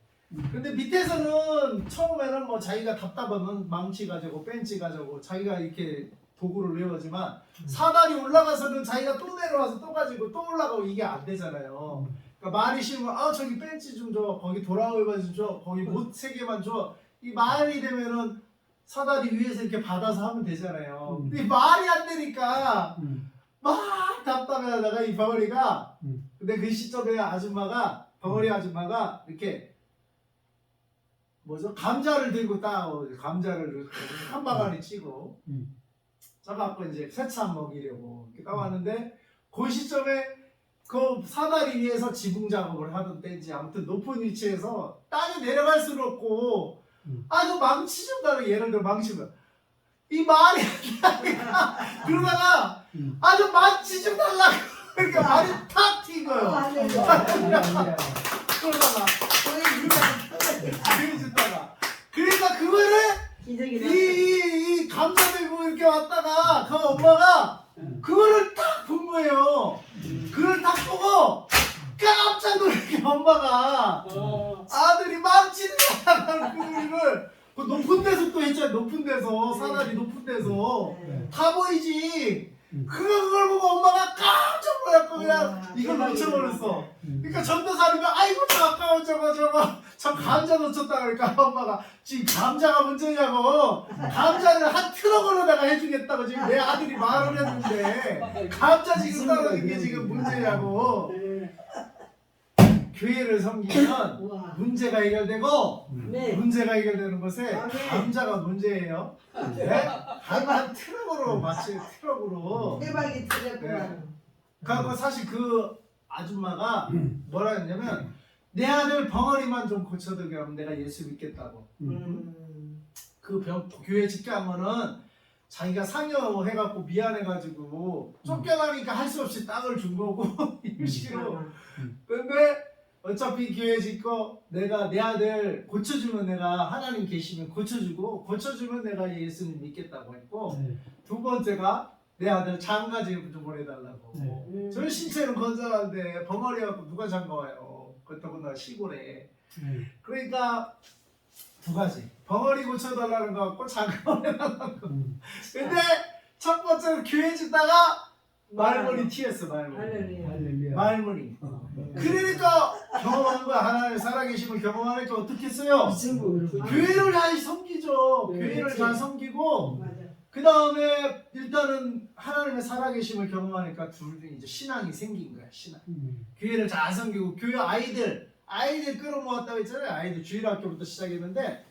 근데 밑에서는 처음에는 뭐 자기가 답답하면 망치 가지고 벤치 가지고 자기가 이렇게 도구를 외우지만, 사다리 올라가서는 자기가 또 내려와서 또 가지고 또 올라가고 이게 안 되잖아요. 그러니까 말이 싫으면 저기 벤치 좀 줘, 거기 돌아오면 좀 줘, 거기 못 3개만 줘. 이 말이 되면은 사다리 위에서 이렇게 받아서 하면 되잖아요. 근데 말이 안 되니까 막 답답해하다가 이 벙어리가, 근데 그 시점에 벙어리 아줌마가 이렇게 감자를 들고 감자를 한 바가지 치고 잡아갖고 이제 새참 먹이려고 이렇게 따왔는데, 그 시점에 그 사다리 위에서 지붕 작업을 하던 때인지 아무튼 높은 위치에서 땅에 내려갈 수는 없고, 저 망치 좀 달라. 예를 들어 망치면 이 말이 아니라 그러다가 저 망치 좀 달라고 그러니까 말이 탁 튀는 거예요. 그러다가 그러니까 그거를 이 감자 들고 이렇게 왔다가 그 엄마가 그거를 딱 본 거예요. 그걸 딱 보고 깜짝 놀라게 엄마가 아들이 망치는 그거를 그 높은 데서 또 했잖아. 높은 데서 사다리 높은 데서 다 보이지. 그걸 보고 엄마가 깜짝 놀랐고 그냥 이걸 놓쳐버렸어. 그러니까 전도사님이 아이고 저 아까워 저 감자 놓쳤다. 그러니까 엄마가 지금 감자가 문제냐고, 감자를 한 트럭으로다가 해주겠다고 지금 내 아들이 말을 했는데 감자 지금 따라는 게 지금 문제냐고. 교회를 섬기면 문제가 해결되고, 문제가 해결되는 것에 감자가 문제예요. 네? 한 트럭으로 트럭으로. 대박이 터졌구나. 그리고 사실 그 아줌마가 뭐라 했냐면, 내 아들 벙어리만 좀 고쳐두게 하면 내가 예수 믿겠다고. 그 교회 집게 하면은 자기가 상여해갖고 미안해가지고 쫓겨나니까 할 수 없이 땅을 준 거고 임시로. 근데 어차피 교회 짓고 내가 내 아들 고쳐주면 내가 하나님 계시면 고쳐주고 고쳐주면 내가 예수님 믿겠다고 했고 두 번째가 내 아들 장가지 좀 보내달라고. 저는 신체는 건강한데 벙어리 갖고 누가 장가와요. 그렇다고 시골에. 그러니까 두 가지. 벙어리 고쳐달라는 거 같고 장가 보내달라는 거. 근데 첫 번째는 교회 짓다가 말문이 튀었어. 말문이. 그러니까 경험하는 거야. 하나님의 살아계심을 경험하니까 어떻게 했어요? 교회를 잘 섬기죠. 교회를 잘 섬기고 그 다음에 일단은 하나님의 살아계심을 경험하니까 둘이 이제 신앙이 생긴 거야. 신앙. 교회를 잘 섬기고 교회 아이들 끌어모았다고 했잖아요. 아이들 주일학교부터 시작했는데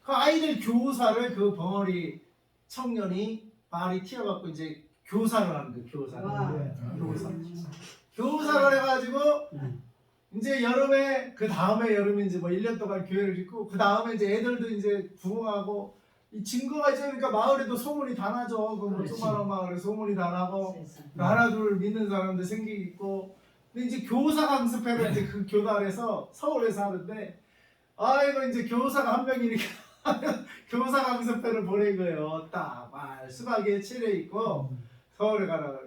그 아이들 교사를 그 벙어리 청년이 말이 튀어갖고 이제 교사를 하는 거예요. 교사를 해가지고 이제 여름에 그 다음에 여름에 이제 뭐 1년 동안 교회를 짓고 그 다음에 이제 애들도 이제 부흥하고 이 증거가 있으니까 마을에도 소문이 다 나죠. 그 뭐 조그마한 마을에 소문이 다 나고 그 하나 둘 믿는 사람들 생기고. 근데 이제 교사 강습회를 이제 그 교단에서 서울에서 하는데 아이고 이제 교사가 한 명이니까 교사 강습회를 보낸 거예요. 딱 말 수박에 칠해 있고 서울에 가라.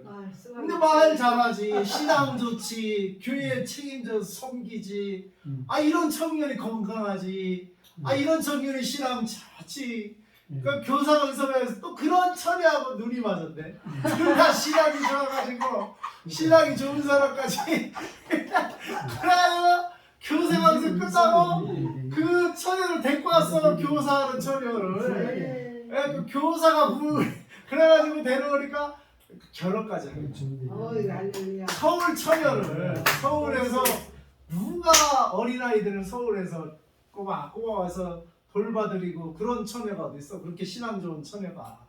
근데 말 잘하지. 신앙 좋지. 교회 책임져 섬기지. 아 이런 청년이 건강하지. 아 이런 청년이 신앙 좋지. 그 교사 강습회에서 또 그런 처녀하고 눈이 맞았네. 둘 다 신앙이 좋아가지고 신앙이 좋은 사람까지. 그래서 교사 강습 끝나고 그 처녀를 데리고 왔어. 교사하는 처녀를. 그 교사가 그래가지고 데려오니까 결혼까지 하는 거죠. 서울 처녀를 서울에서 누가 어린아이들은 서울에서 꼬마와서 돌봐드리고 그런 처녀가 어디 있어? 그렇게 신앙 좋은 처녀가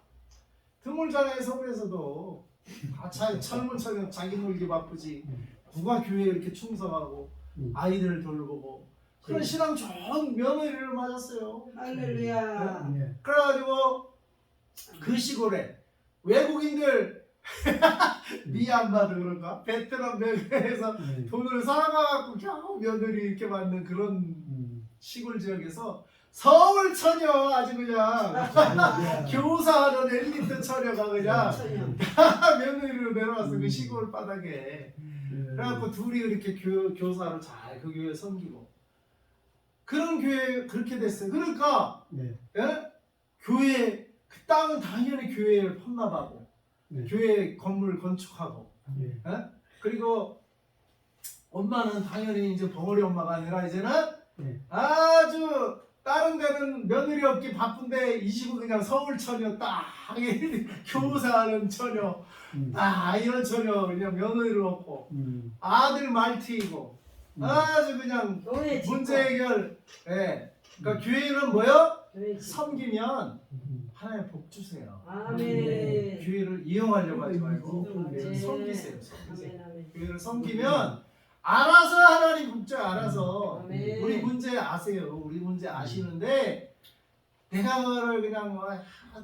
드물잖아요. 서울에서도 젊은 처녀 자기 놀기 바쁘지. 누가 교회에 이렇게 충성하고 아이들을 돌보고 그런 신앙 좋은 며느리를 맞았어요. 할렐루야. 그래가지고 그 시골에 외국인들 미얀마도 그런가 베트남 며느리에서 돈을 사가갖고 겨우 며느리 이렇게 만든 그런 시골 지역에서 서울 처녀 아주 그냥 교사하는 엘리트 처녀가 그냥 며느리로 내려와서 그 시골 바닥에 그래갖고 둘이 이렇게 교사로 잘 그 교회 섬기고 그런 교회 그렇게 됐어요. 그러니까 예? 교회 그 땅은 당연히 교회를 헌납하고 교회 건물 건축하고 예? 그리고 엄마는 당연히 이제 벙어리 엄마가 아니라 이제는 아주 다른 데는 며느리 없기 바쁜데 이 집은 그냥 서울 처녀 딱 교사하는 처녀 이런 처녀 그냥 며느리를 얻고 아들 말티이고 아주 그냥 문제 해결. 그러니까 교회는 뭐요? 섬기면 하나님 복 주세요. 아멘. 교회를 이용하려고 하지 말고 섬기세요. 교회를 섬기면 알아서 하나님 복 줘요. 알아서. 우리 문제 아세요. 우리 문제 아시는데 내가 그거를 그냥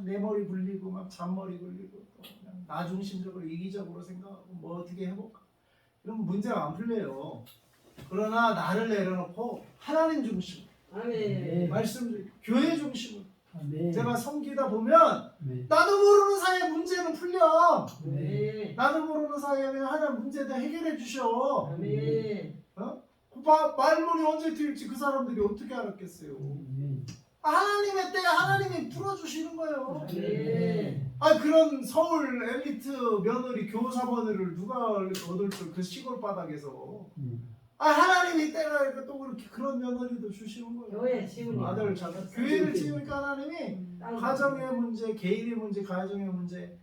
내 머리 굴리고 막 잔머리 굴리고 또 그냥 나 중심적으로 이기적으로 생각하고 뭐 어떻게 해볼까? 이러면 문제가 안 풀려요. 그러나 나를 내려놓고 하나님 중심, 말씀 교회 중심으로 제가 섬기다 보면 나도 모르는 사이에 문제는 풀려. 나도 모르는 사이에 그냥 하나님 문제도 해결해 주셔. 말문이 언제 튈지 그 사람들이 어떻게 알았겠어요. 하나님의 때에 하나님이 풀어주시는 거예요. 그런 서울 엘리트 며느리 교사 며느리를 누가 얻을 줄 그 시골 바닥에서. 하나님이 때가 또 그렇게 그런 며느리도 주시는 거예요. 교회 지우니까. 아들을 찾아 교회를 지으니까 하나님이 가정의 문제, 개인의 문제, 가정의 문제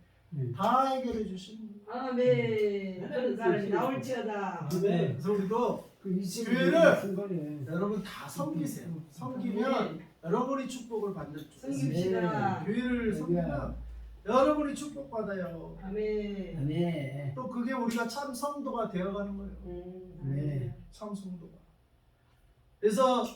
다 해결해 주시는 거예요. 아멘. 그런 사람이 나올지어다. 그래서 우리도 교회를 여러분 다 섬기세요. 섬기면 여러분이 축복을 받는 섬깁시다. 교회를 섬기면 여러분이 축복받아요. 아멘. 또 그게 우리가 참 성도가 되어가는 거예요. 참 성도가. 그래서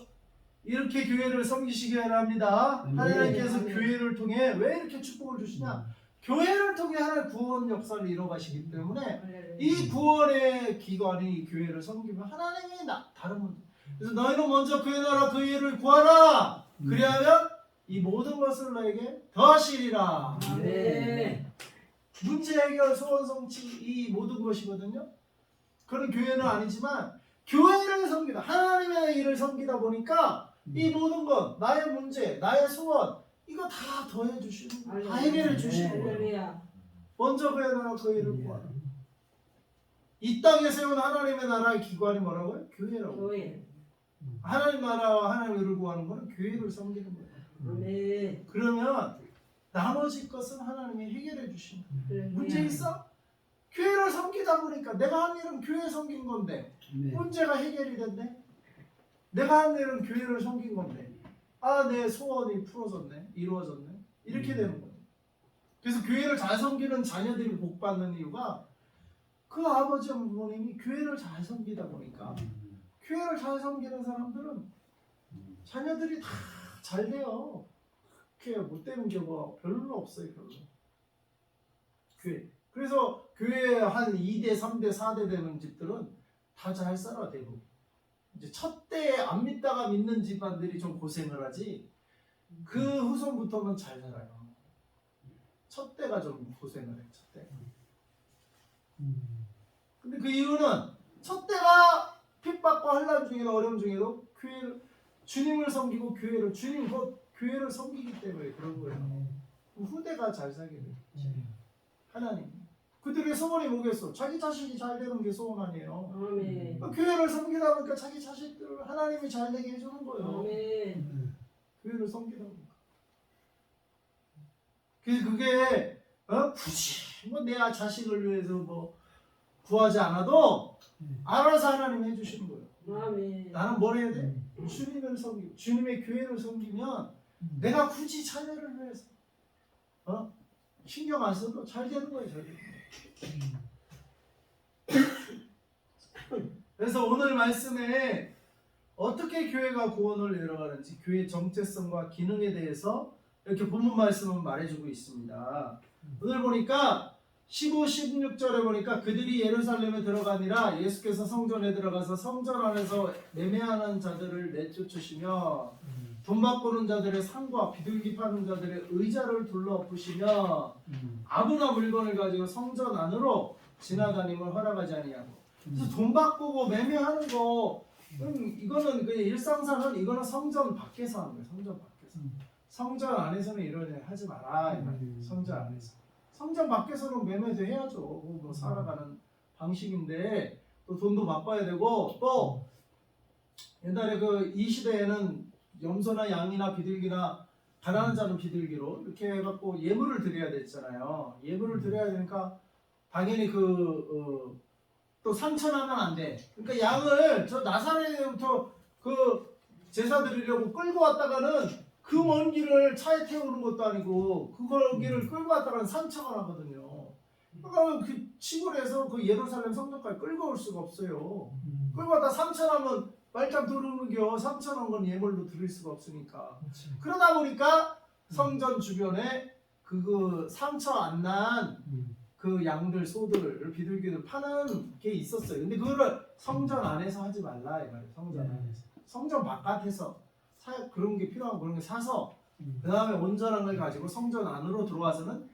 이렇게 교회를 섬기시기 바랍니다. 아멘. 하나님께서 아멘. 교회를 통해 왜 이렇게 축복을 주시냐? 교회를 통해 하나님 구원 역사를 이뤄가시기 때문에 할렐루야. 이 구원의 기관이 교회를 섬기면 하나님이 다른 문제. 그래서 너희는 먼저 그의 나라 그 일을 구하라. 그리하면 이 모든 것을 너에게 더하시리라. 아멘. 문제 해결, 소원 성취 이 모든 것이거든요. 그런 교회는 아니지만 교회를 섬기다 하나님의 일을 섬기다 보니까 이 모든 것 나의 문제, 나의 소원 이거 다 더해 주시는 거예요. 다 해결해 주시는 거예요. 할렐루야. 먼저 그의 나라 그 일을 구하라. 이 땅에 세운 하나님의 나라의 기관이 뭐라고요? 교회라고. 교회. 하나님 나라와 하나님 일을 구하는 거는 교회를 섬기는 거예요. 아멘. 그러면 나머지 것은 하나님이 해결해 주시는 거예요. 할렐루야. 문제 있어? 교회를 섬기다 보니까 내가 한 일은 교회 섬긴 건데 문제가 해결이 됐네. 내가 한 일은 교회를 섬긴 건데 내 소원이 풀어졌네, 이루어졌네 이렇게 되는 거예요. 그래서 교회를 잘 섬기는 자녀들이 복 받는 이유가 그 아버지 어머님이 교회를 잘 섬기다 보니까 교회를 잘 섬기는 사람들은 자녀들이 다 잘 돼요. 그렇게 못 되는 경우가 별로 없어요. 별로. 교회. 그래서 교회 한 2대, 3대, 4대 되는 집들은 다 잘 살아 대부분. 이제 첫 대 안 믿다가 믿는 집안들이 좀 고생을 하지 그 후손부터는 잘 살아요. 첫 대가 좀 고생을 해. 첫 대. 근데 그 이유는 첫 대가 핍박과 환난 중에도 어려움 중에도 교회를 주님을 섬기고 교회를 교회를 섬기기 때문에 그런 거예요. 후대가 잘 살게 돼요. 하나님. 그들의 소원이 뭐겠어? 자기 자식이 잘 되는 게 소원 아니에요. 아멘. 교회를 섬기다 보니까 자기 자식들을 하나님이 잘 되게 해주는 거예요. 아멘. 교회를 섬기다 보니까. 그래서 그게 굳이 뭐 내 자식을 위해서 뭐 구하지 않아도 알아서 하나님이 해주시는 거예요. 아멘. 나는 뭘 해야 돼? 주님을 섬기고 주님의 교회를 섬기면 내가 굳이 자녀를 위해서 신경 안 써도 잘 되는 거예요. 잘 되는 거예요. 그래서 오늘 말씀에 어떻게 교회가 구원을 이뤄가는지 교회 정체성과 기능에 대해서 이렇게 본문 말씀은 말해주고 있습니다. 오늘 보니까 15, 16절에 보니까 그들이 예루살렘에 들어가니라 예수께서 성전에 들어가서 성전 안에서 매매하는 자들을 내쫓으시며 돈 바꾸는 자들의 상과 비둘기 파는 자들의 의자를 둘러엎으시며 아무나 물건을 가지고 성전 안으로 지나다님을 허락하지 아니하고. 그래서 돈 바꾸고 매매하는 거 이거는 그냥 일상상은 이거는 성전 밖에서 하는 거예요. 성전 밖에서. 성전 안에서는 이런 일 하지 마라 이 말이에요. 성전 안에서. 성전 밖에서는 매매도 해야죠. 뭐 살아가는 방식인데 또 돈도 바꿔야 되고 또 옛날에 이 시대에는 염소나 양이나 비둘기나 가난한 자는 비둘기로 이렇게 해갖고 예물을 드려야 됐잖아요. 예물을 드려야 되니까 당연히 또 상처나면 안 돼. 그러니까 양을 저 나사렛부터 제사 드리려고 끌고 왔다가는 그 먼 길을 차에 태우는 것도 아니고 그걸 길을 끌고 왔다가는 상처가 나거든요. 그러니까 그 시골에서 예루살렘 성전까지 끌고 올 수가 없어요. 끌고 왔다 상처 나면 말짱 도르는겨 상처 난 건 예물로 드릴 수가 없으니까. 그러다 보니까 성전 주변에 상처 안 난 그 양들, 소들, 비둘기들 파는 게 있었어요. 근데 그거를 성전 안에서 하지 말라 이 말이에요. 성전 안에서. 성전 바깥에서 그런 게 필요하고 그런 게 사서 그 다음에 온전한 걸 가지고 성전 안으로 들어와서는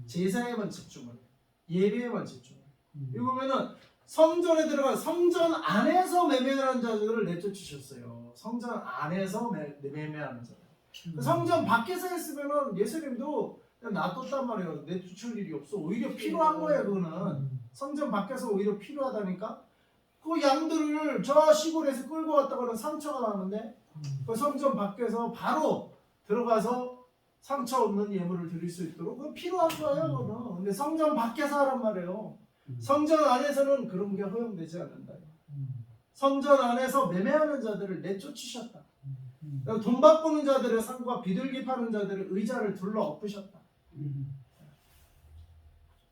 제사에만 집중을 해요. 예배에만 집중을 해요. 이거 보면은 성전에 들어가 성전 안에서 매매하는 자들을 내쫓으셨어요. 성전 안에서 매매하는 자들. 성전 밖에서 했으면은 예수님도 그냥 놔뒀단 말이에요. 내쫓을 일이 없어. 오히려 필요한 거예요. 그거는 성전 밖에서 오히려 필요하다니까. 그 양들을 저 시골에서 끌고 왔다가는 상처가 나는데 그 성전 밖에서 바로 들어가서 상처 없는 예물을 드릴 수 있도록 그거 필요한 거예요. 그거는. 근데 성전 밖에서 하란 말이에요. 성전 안에서는 그런 게 허용되지 않는다. 성전 안에서 매매하는 자들을 내쫓으셨다. 돈 바꾸는 자들의 상과 비둘기 파는 자들의 의자를 둘러 엎으셨다.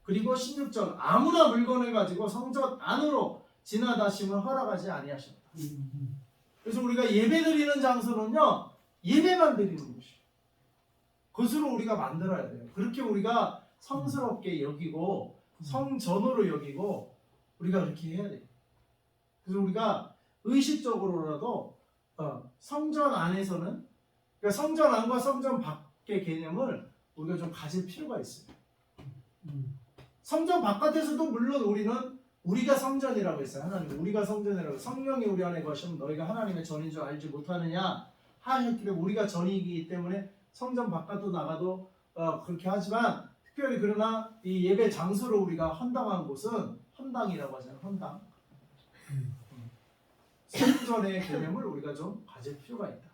그리고 16절 아무나 물건을 가지고 성전 안으로 지나다심을 허락하지 아니하셨다. 그래서 우리가 예배 드리는 장소는요, 예배만 드리는 곳이에요. 그것으로 우리가 만들어야 돼요. 그렇게 우리가 성스럽게 여기고 성전으로 여기고 우리가 그렇게 해야 돼요. 그래서 우리가 의식적으로라도 성전 안에서는, 그러니까 성전 안과 성전 밖의 개념을 우리가 좀 가질 필요가 있어요. 성전 바깥에서도 물론 우리가 성전이라고 했어요. 하나님, 우리가 성전이라고. 성령이 우리 안에 거하시면 너희가 하나님의 전인 줄 알지 못하느냐 하셨기 때문에 우리가 전이기 때문에 성전 바깥도 나가도 그렇게 하지만, 특별히 그러나 이 예배 장소로 우리가 헌당한 곳은 헌당이라고 하잖아요. 헌당. 성전의 개념을 우리가 좀 가질 필요가 있다.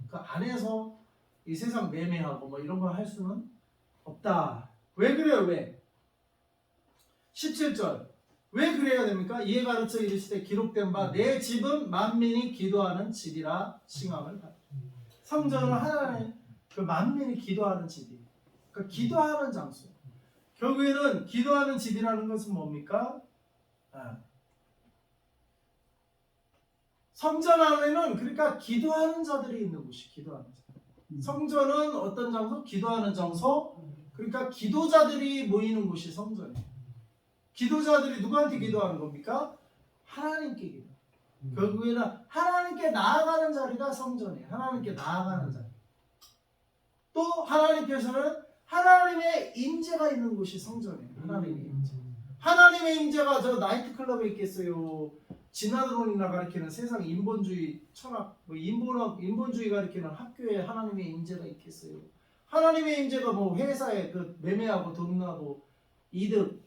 그 안에서 이 세상 매매하고 뭐 이런 걸 할 수는 없다. 왜 그래요? 왜? 17절. 왜 그래야 됩니까? 이에 가르쳐 이르시되 기록된 바 내 집은 만민이 기도하는 집이라 칭함을 받아. 성전은 하나님 그 만민이 기도하는 집이. 그러니까 기도하는 장소. 결국에는 기도하는 집이라는 것은 뭡니까? 성전 안에는 그러니까 기도하는 자들이 있는 곳이 기도하는 자. 성전은 어떤 장소? 기도하는 장소. 그러니까 기도자들이 모이는 곳이 성전이에요. 기도자들이 누구한테 기도하는 겁니까? 하나님께 기도. 결국에는 하나님께 나아가는 자리가 성전이에요. 하나님께 나아가는 자리. 또 하나님께서는 하나님의 임재가 있는 곳이 성전이에요. 하나님의 임재. 하나님의 임재가 저 나이트클럽에 있겠어요? 진화론이나 가리키는 세상 인본주의 철학, 뭐 인본주의 가리키는 학교에 하나님의 임재가 있겠어요? 하나님의 임재가 뭐 회사에 그 매매하고 돈 나고 이득,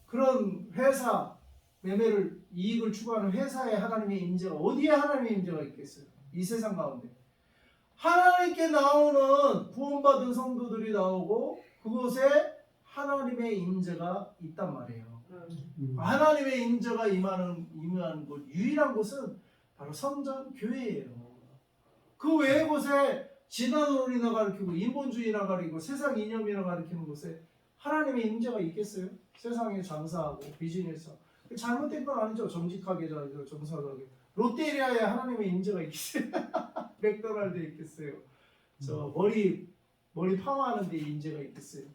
그런 회사 매매를 이익을 추구하는 회사에 하나님의 임재가, 어디에 하나님의 임재가 있겠어요? 이 세상 가운데 하나님께 나오는 구원받은 성도들이 나오고 그곳에 하나님의 임재가 있단 말이에요. 하나님의 임재가 임하는 곳, 유일한 곳은 바로 성전, 교회예요. 그 외의 곳에 진화론이나 가르치고 인본주의나 가르치고 세상 이념이나 가르치는 곳에 하나님의 임재가 있겠어요? 세상에 장사하고 비즈니스 잘못된 건 아니죠. 정직하게 정직하게. 롯데리아에 하나님의 임재가 있겠어요? 맥도날드에 있겠어요? 저 머리 파마하는 데 임재가 있겠어요?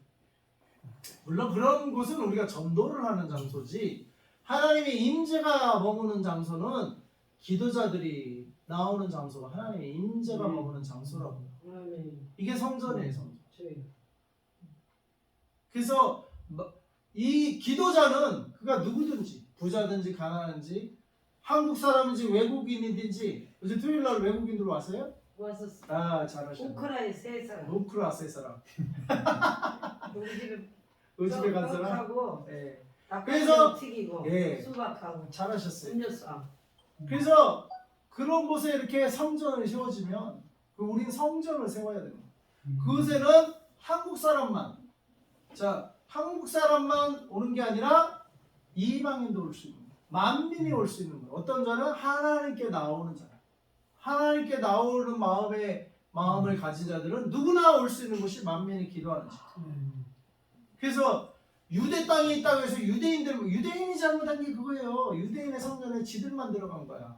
물론 그런 곳은 우리가 전도를 하는 장소지, 하나님의 임재가 머무는 장소는 기도자들이 나오는 장소가 하나님의 임재가 머무는 장소라고요. 이게 성전이에요, 성전. 그래서 이 기도자는 그가 누구든지, 부자든지 가난한지, 한국 사람인지 외국인이든지. 어제 토요일 날 외국인 들어왔어요? 왔었어. 아, 잘하셨네. 우크라이나 세 사람. 우크라 세 사람. 우리 집에 간 사람. 하고 예. 그래서 튀기고 예. 수박하고 잘하셨어요. 음료수. 그래서 그런 곳에 이렇게 성전을 세워지면 우린 성전을 세워야 됩니다. 그곳에는 한국 사람만, 한국 사람만 오는 게 아니라 이방인도 올 수 있는 거예요. 만민이 올 수 있는 거예요. 어떤 자는 하나님께 나오는 자, 하나님께 나오는 마음을 가진 자들은 누구나 올 수 있는 곳이 만민이 기도하는 자. 그래서 유대 땅에 있다고 해서 유대인이 잘못한 게 그거예요. 유대인의 성전에 지들만 들어간 거야.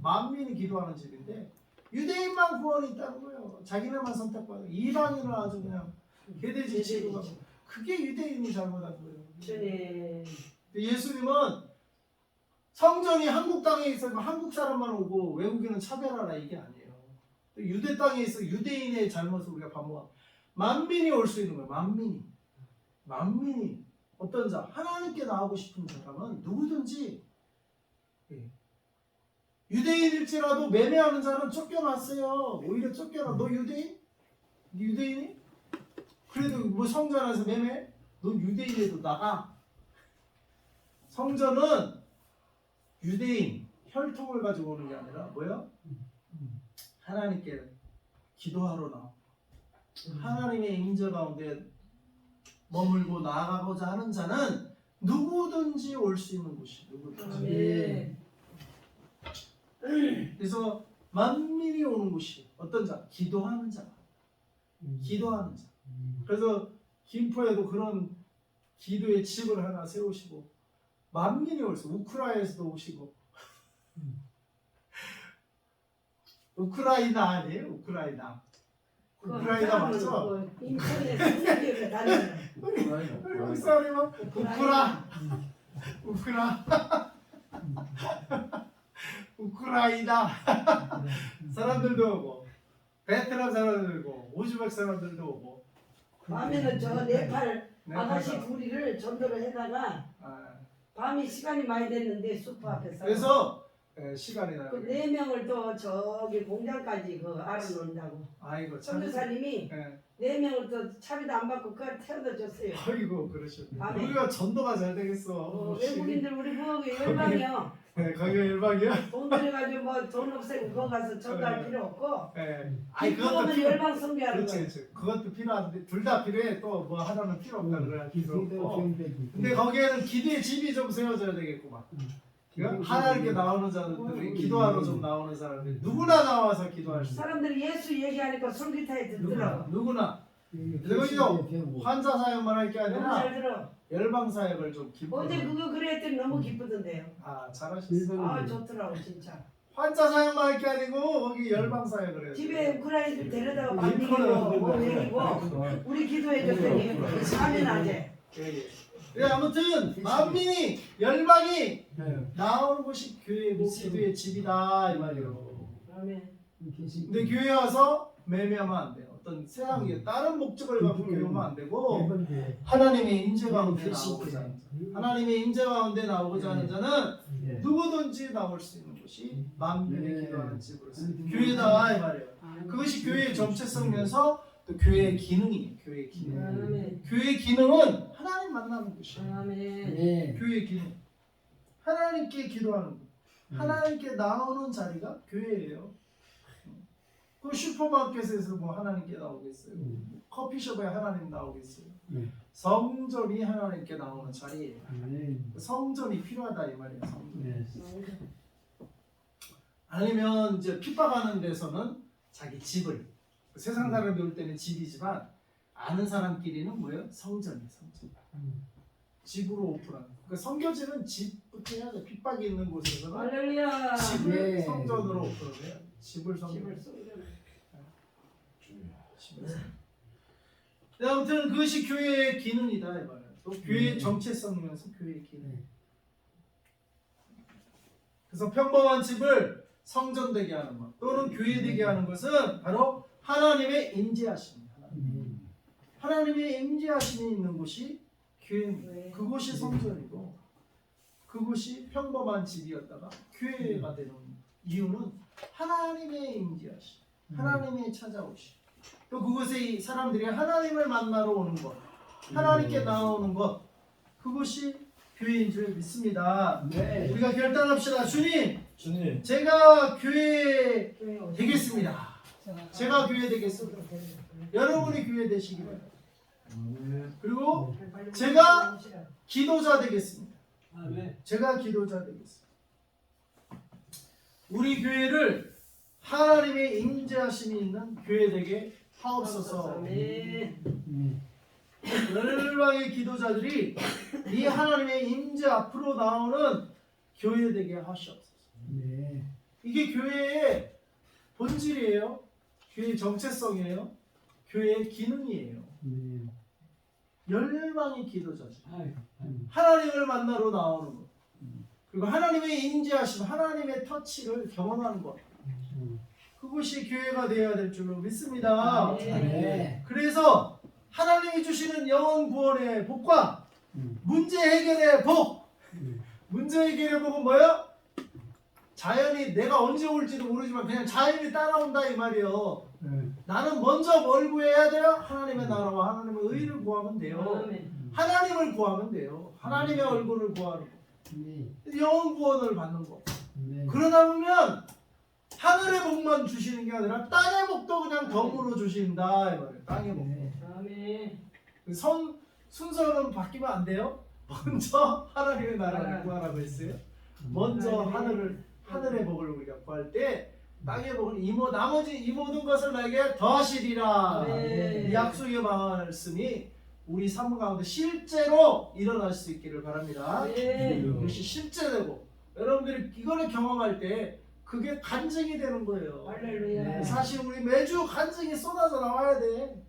만민이 기도하는 집인데 유대인만 구원이 있다는 거예요. 자기네만 선택받고 이방인은 아주 그냥 개돼지 취급하고, 그게 유대인이 잘못한 거예요. 예수님은 성전이 한국 땅에 있으면 한국 사람만 오고 외국인은 차별하라, 이게 아니에요. 유대 땅에 있어 유대인의 잘못을 우리가 반복하고 만민이 올 수 있는 거예요. 만민이 어떤 자, 하나님께 나오고 싶은 사람은 누구든지, 유대인일지라도 매매하는 자는 쫓겨났어요. 오히려 쫓겨나. 너 유대인? 유대인이? 그래도 뭐 성전 안에서 매매? 너 유대인에도 나가. 성전은 유대인 혈통을 가지고 오는 게 아니라 뭐야? 하나님께 기도하러 나와. 하나님의 임재 가운데 머물고 나아가고자 하는 자는 누구든지 올 수 있는 곳이, 누구든지. 그래서 만민이 오는 곳이 어떤 자? 기도하는 자. 기도하는 자. 그래서 김포에도 그런 기도의 집을 하나 세우시고 만민이 올 수, 우크라이나에서도 오시고 우크라이나 아니에요? 우크라이나. 우크라이나 맞죠? 인터넷 생각이 다르네. 한국 사람이면 우크라이나 사람들도 오고 베트남 사람들도 오고 우즈벡 사람들도 오고 밤에는 저 네팔 아가씨 네팔 둘이를 전도를 해다가 밤이 시간이 많이 됐는데 숲 앞에서 그래서 시간이 나요. 그 4명을 또 저기 공장까지 그 알아놓는다고 아이고 참. 선교사님이 예. 4명을 또 차비도 안 받고 그걸 태워다 줬어요. 아이고 그러셨네. 밤에. 우리가 전도가 잘 되겠어. 외국인들 우리 부엌에 열방이요. 네, 거기가 일방이야? 돈 들여가지고 뭐 돈 없애고 그거 가서 전도할 필요 없고 네. 아니 그것도 기도하면 필요. 열방 선교하는 그렇지, 거예요. 그렇지. 그것도 필요한데 둘 다 필요해. 또 뭐 하나는 필요 없다 그럴 필요 없고. 근데 거기에는 기도의 집이 좀 세워져야 되겠구만. 그러니까 하나님께 나오는 자들이 기도하러 좀 나오는 사람들이 누구나 나와서 기도할 수 있어. 사람들이 예수 얘기하니까 솔깃하게 듣더라고. 누구나. 그리고 환자 사역만 할 게 너무 아니라 잘 들어. 열방 사역을 좀 어제 기쁘게. 그거 그랬더니 너무 기쁘던데요. 아 잘하셨어. 아 좋더라고 진짜. 환자 사역만 할 게 아니고 거기 열방 사역을 해요. 집에 우크라이나들 데려다가 밥 먹이고 뭐 먹이고 우리 기도해줬더니 밤에 낮에. 예, 아무튼 만민이 열방이 나오는 곳이 교회고 기도의 집이다 이 말이에요. 아멘. 근데 교회 와서 매매하면 안 돼요. 어떤 세상에 다른 목적을 갖고 교회 오면 안 되고 하나님의 임재 가운데 나오고자 하는 자, 하나님의 임재 가운데 나오고자 하는 자는 누구든지 나올 수 있는 곳이 만민이 기도하는 집으로서 교회다 이 말이에요. 그것이 교회의 정체성이면서 또 교회의 기능이에요. 교회의 기능. 아멘. 교회의 기능은 하나님 만나는 곳이에요. 아멘. 교회의 기능. 하나님께 기도하는 곳. 하나님께 나오는 자리가 교회예요. 그 슈퍼마켓에서 뭐 하나님께 나오겠어요? 커피숍에 하나님 나오겠어요? 성전이 하나님께 나오는 자리예요. 성전이 필요하다 이 말이에요. 성전. 아니면 이제 핍박하는 데서는 자기 집을 세상 사람이 올 때는 집이지만 아는 사람끼리는 뭐예요? 성전이에요. 성전. 집으로 오픈하는. 그러니까 선교지는 집부터 해야 돼. 핍박이 있는 곳에서는 할렐루야. 집을 성전으로 오픈을 해야 돼. 집을 성전. 집을 쏘잖아. 네, 아무튼 그것이 교회의 기능이다 이 말이에요. 또 교회의 정체성이면서 교회의 기능. 그래서 평범한 집을 성전되게 하는 것 또는 교회되게 하는 것은 바로 하나님의 임재하심입니다. 하나님의 임재하심이 있는 곳이 교회입니다. 그곳이 성전이고 그곳이 평범한 집이었다가 교회가 되는 이유는 하나님의 임재하심, 하나님의 찾아오심. 또 그곳에 이 사람들이 하나님을 만나러 오는 것, 하나님께 나오는 것, 그것이 교회인 줄 믿습니다. 네. 우리가 결단합시다. 주님, 주님, 제가 교회 되겠습니다. 제가 교회 되겠습니다. 여러분이 교회 되시기 바랍니다. 그리고 제가 기도자 되겠습니다. 제가 기도자 되겠습니다. 우리 교회를 하나님의 임재하심이 있는 교회 되게 하옵소서. 열방의 기도자들이 이 하나님의 임재 앞으로 나오는 교회 되게 하시옵소서. 이게 교회의 본질이에요. 교회의 정체성이에요. 교회의 기능이에요. 열방의 기도자들. 하나님을 만나러 나오는 것. 그리고 하나님의 임재하심, 하나님의 터치를 경험하는 것. 그것이 교회가 되어야 될 줄로 믿습니다. 그래서 하나님이 주시는 영혼 구원의 복과 문제 해결의 복. 문제 해결의 복은 뭐예요? 자연이 내가 언제 올지도 모르지만 그냥 자연이 따라온다 이 말이에요. 나는 먼저 뭘 구해야 돼요? 하나님의 나라와 하나님의 의를 구하면 돼요. 하나님을 구하면 돼요. 하나님의 얼굴을 구하는 거. 영혼 구원을 받는 거. 그러다 보면 하늘의 복만 주시는 게 아니라 땅의 복도 그냥 덤으로 주신다 이 말이에요. 땅의 복. 순서는 바뀌면 안 돼요. 먼저 하나님의 나라를 구하라고 했어요. 먼저 하늘의 복을 우리가 구할 때 땅의 복은 나머지 이 모든 것을 나에게 더하시리라. 이 약속의 말씀이 우리 삶 가운데 실제로 일어날 수 있기를 바랍니다. 이것이 실제되고 여러분들이 이거를 경험할 때 그 그게 간증이 되는 거예요. 할렐루야. 사실 우리 매주 간증이 쏟아져 나와야 돼.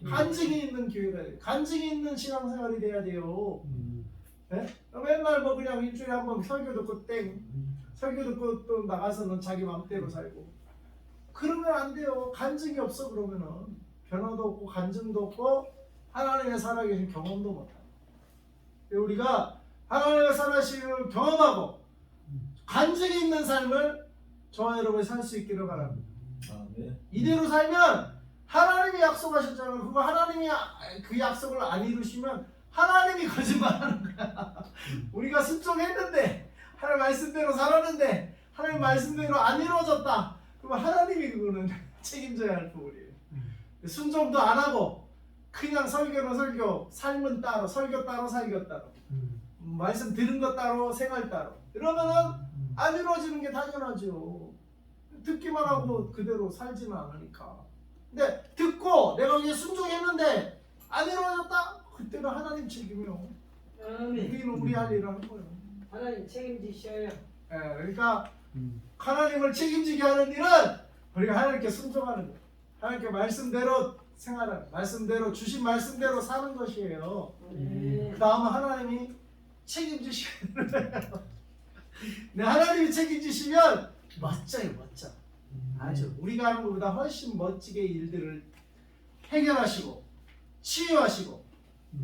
간증이 있는 교회가 돼. 간증이 있는 신앙생활이 돼야 돼요. 네? 맨날 뭐 그냥 일주일에 한 번 설교 듣고 땡, 설교 듣고 또 나가서는 자기 마음대로 살고 그러면 안 돼요. 간증이 없어. 그러면은 변화도 없고 간증도 없고 하나님의 살아계신 경험도 못하고. 우리가 하나님의 살아계심을 경험하고 간증이 있는 삶을 저와 여러분이 살 수 있기를 바랍니다. 이대로 살면 하나님이 약속하셨잖아요. 그거 하나님이 그 약속을 안 이루시면 하나님이 거짓말하는 거야. 우리가 순종했는데 하나님 말씀대로 살았는데 하나님 말씀대로 안 이루어졌다. 그럼 하나님이 그거는 책임져야 할 부분이에요. 순종도 안 하고 그냥 설교는 설교, 삶은 따로, 설교 따로, 설교 따로, 말씀 들은 것 따로, 생활 따로. 이러면은 안 이루어지는 게 당연하죠. 듣기만 하고 그대로 살지는 않으니까. 근데 듣고 내가 이제 순종했는데 안 이루어졌다? 그때는 하나님 책임이요. 우리는 우리 할 일을 하는 거예요. 하나님 책임지셔요. 그러니까 하나님을 책임지게 하는 일은 우리가 하나님께 순종하는 거예요. 하나님께 말씀대로 생활하는, 말씀대로 주신 말씀대로 사는 것이에요. 그 다음은 하나님이 책임지시는 거예요. 네, 하나님이 책임지시면 멋져요, 멋져. 아주 우리가 하는 것보다 훨씬 멋지게 일들을 해결하시고 치유하시고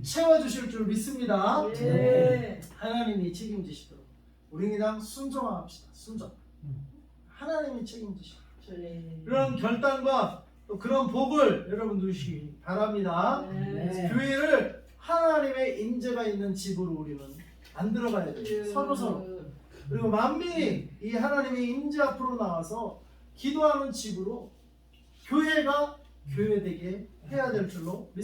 채워주실 줄 믿습니다. 네. 하나님이 책임지시도록 우리 그냥 순종합시다. 순종. 하나님이 책임지시고 그런 결단과 또 그런 복을 여러분 누리시기 바랍니다. 네. 교회를 하나님의 임재가 있는 집으로 우리는 만들어가야 돼요. 서로. 그리고 만민이 이 하나님의 임재 앞으로 나와서 기도하는 집으로 교회가 교회되게 해야 될 줄로 믿습니다.